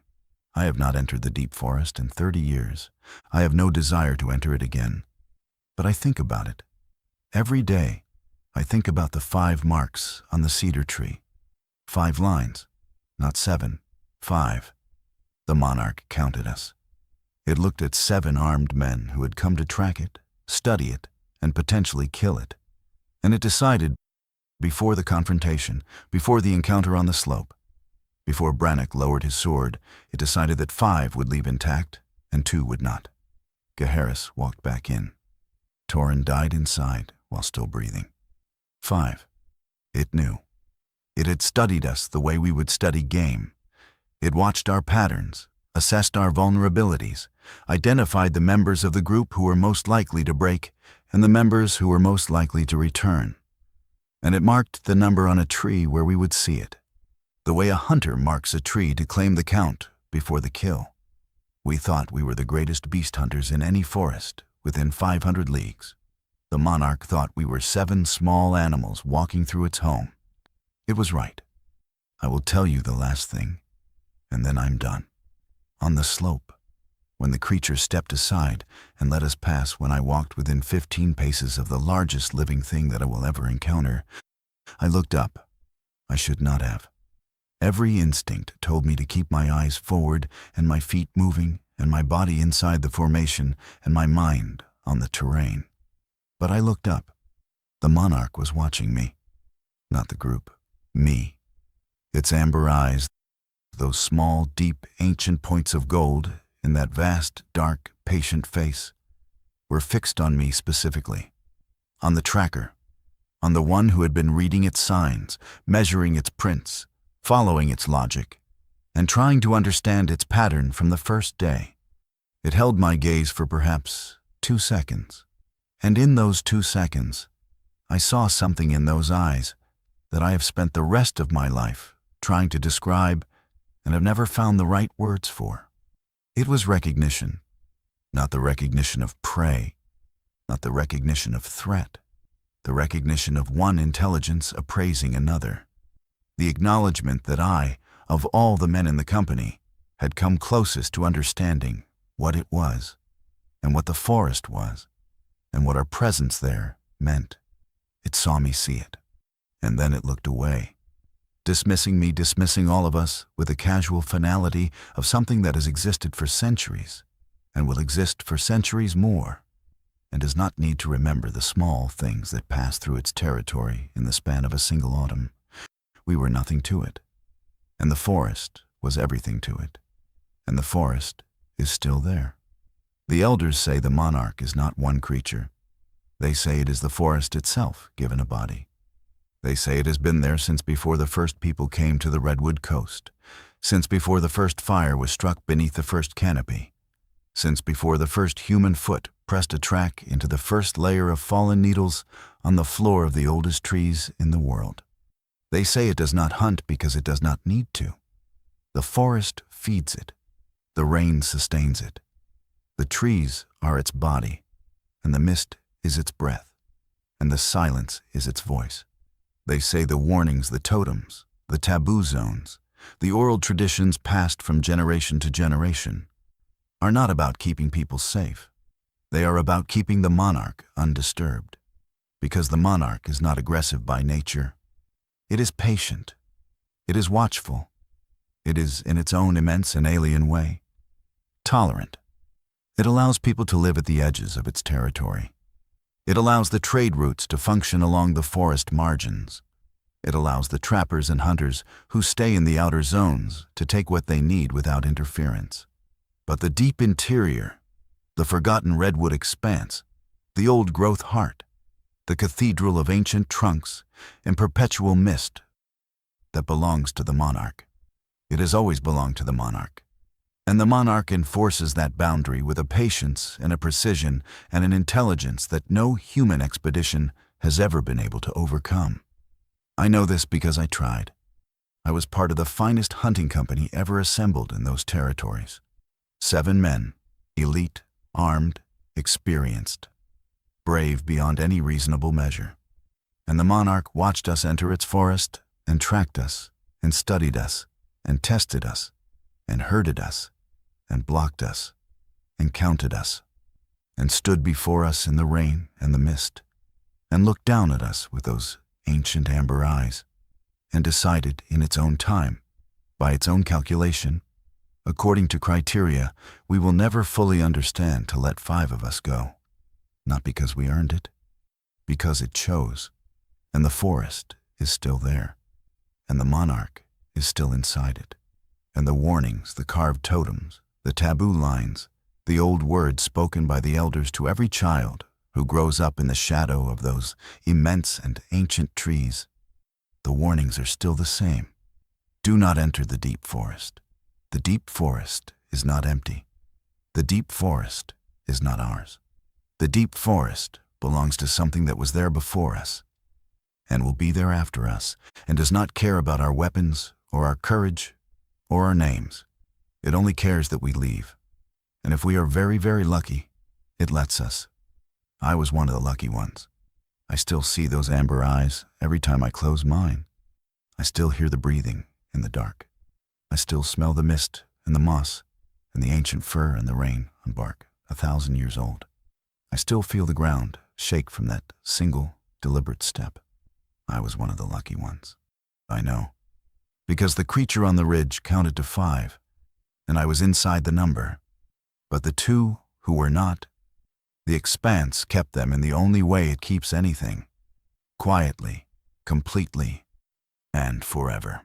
I have not entered the deep forest in 30 years. I have no desire to enter it again. But I think about it. Every day, I think about the 5 marks on the cedar tree. 5 lines, not 7, 5. The Monarch counted us. It looked at 7 armed men who had come to track it, study it, and potentially kill it. And it decided, before the confrontation, before the encounter on the slope, before Brannock lowered his sword, it decided that 5 would leave intact and 2 would not. Gaharis walked back in. Torin died inside while still breathing. 5. It knew. It had studied us the way we would study game. It watched our patterns, assessed our vulnerabilities, identified the members of the group who were most likely to break and the members who were most likely to return. And it marked the number on a tree where we would see it, the way a hunter marks a tree to claim the count before the kill. We thought we were the greatest beast hunters in any forest within 500 leagues. The Monarch thought we were 7 small animals walking through its home. It was right. I will tell you the last thing, and then I'm done. On the slope, when the creature stepped aside and let us pass when I walked within 15 paces of the largest living thing that I will ever encounter, I looked up. I should not have. Every instinct told me to keep my eyes forward and my feet moving and my body inside the formation and my mind on the terrain. But I looked up. The Monarch was watching me. Not the group. Me. Its amber eyes, those small, deep, ancient points of gold in that vast, dark, patient face, were fixed on me specifically. On the tracker. On the one who had been reading its signs, measuring its prints, following its logic, and trying to understand its pattern from the first day. It held my gaze for perhaps 2 seconds. And in those 2 seconds, I saw something in those eyes that I have spent the rest of my life trying to describe and have never found the right words for. It was recognition, not the recognition of prey, not the recognition of threat, the recognition of one intelligence appraising another, the acknowledgement that I, of all the men in the company, had come closest to understanding what it was, and what the forest was, and what our presence there meant. It saw me see it, and then it looked away, dismissing me, dismissing all of us with the casual finality of something that has existed for centuries and will exist for centuries more. and does not need to remember the small things that pass through its territory in the span of a single autumn. We were nothing to it, and the forest was everything to it, and the forest is still there. The elders say the monarch is not one creature. They say it is the forest itself given a body. They say it has been there since before the first people came to the Redwood Coast, since before the first fire was struck beneath the first canopy, since before the first human foot pressed a track into the first layer of fallen needles on the floor of the oldest trees in the world. They say it does not hunt because it does not need to. The forest feeds it. The rain sustains it. The trees are its body, and the mist is its breath, and the silence is its voice. They say the warnings, the totems, the taboo zones, the oral traditions passed from generation to generation, are not about keeping people safe. They are about keeping the monarch undisturbed, because the monarch is not aggressive by nature. It is patient. It is watchful. It is, in its own immense and alien way, tolerant. It allows people to live at the edges of its territory. It allows the trade routes to function along the forest margins. It allows the trappers and hunters who stay in the outer zones to take what they need without interference. But the deep interior, the Forgotten Redwood Expanse, the old-growth heart, the cathedral of ancient trunks and perpetual mist that belongs to the monarch. It has always belonged to the monarch. And the monarch enforces that boundary with a patience and a precision and an intelligence that no human expedition has ever been able to overcome. I know this because I tried. I was part of the finest hunting company ever assembled in those territories. 7 men, elite, armed, experienced, brave beyond any reasonable measure. And the monarch watched us enter its forest and tracked us and studied us and tested us and herded us and blocked us and counted us and stood before us in the rain and the mist and looked down at us with those ancient amber eyes and decided in its own time, by its own calculation, according to criteria we will never fully understand, to let 5 of us go. Not because we earned it, because it chose, and the forest is still there, and the monarch is still inside it, and the warnings, the carved totems, the taboo lines, the old words spoken by the elders to every child who grows up in the shadow of those immense and ancient trees, the warnings are still the same. Do not enter the deep forest. The deep forest is not empty. The deep forest is not ours. The deep forest belongs to something that was there before us and will be there after us, and does not care about our weapons or our courage or our names. It only cares that we leave. And if we are very, very lucky, it lets us. I was one of the lucky ones. I still see those amber eyes every time I close mine. I still hear the breathing in the dark. I still smell the mist and the moss and the ancient fur and the rain on bark 1,000 years old. I still feel the ground shake from that single, deliberate step. I was one of the lucky ones. I know. Because the creature on the ridge counted to 5, and I was inside the number. But the 2 who were not, the expanse kept them in the only way it keeps anything. Quietly, completely, and forever.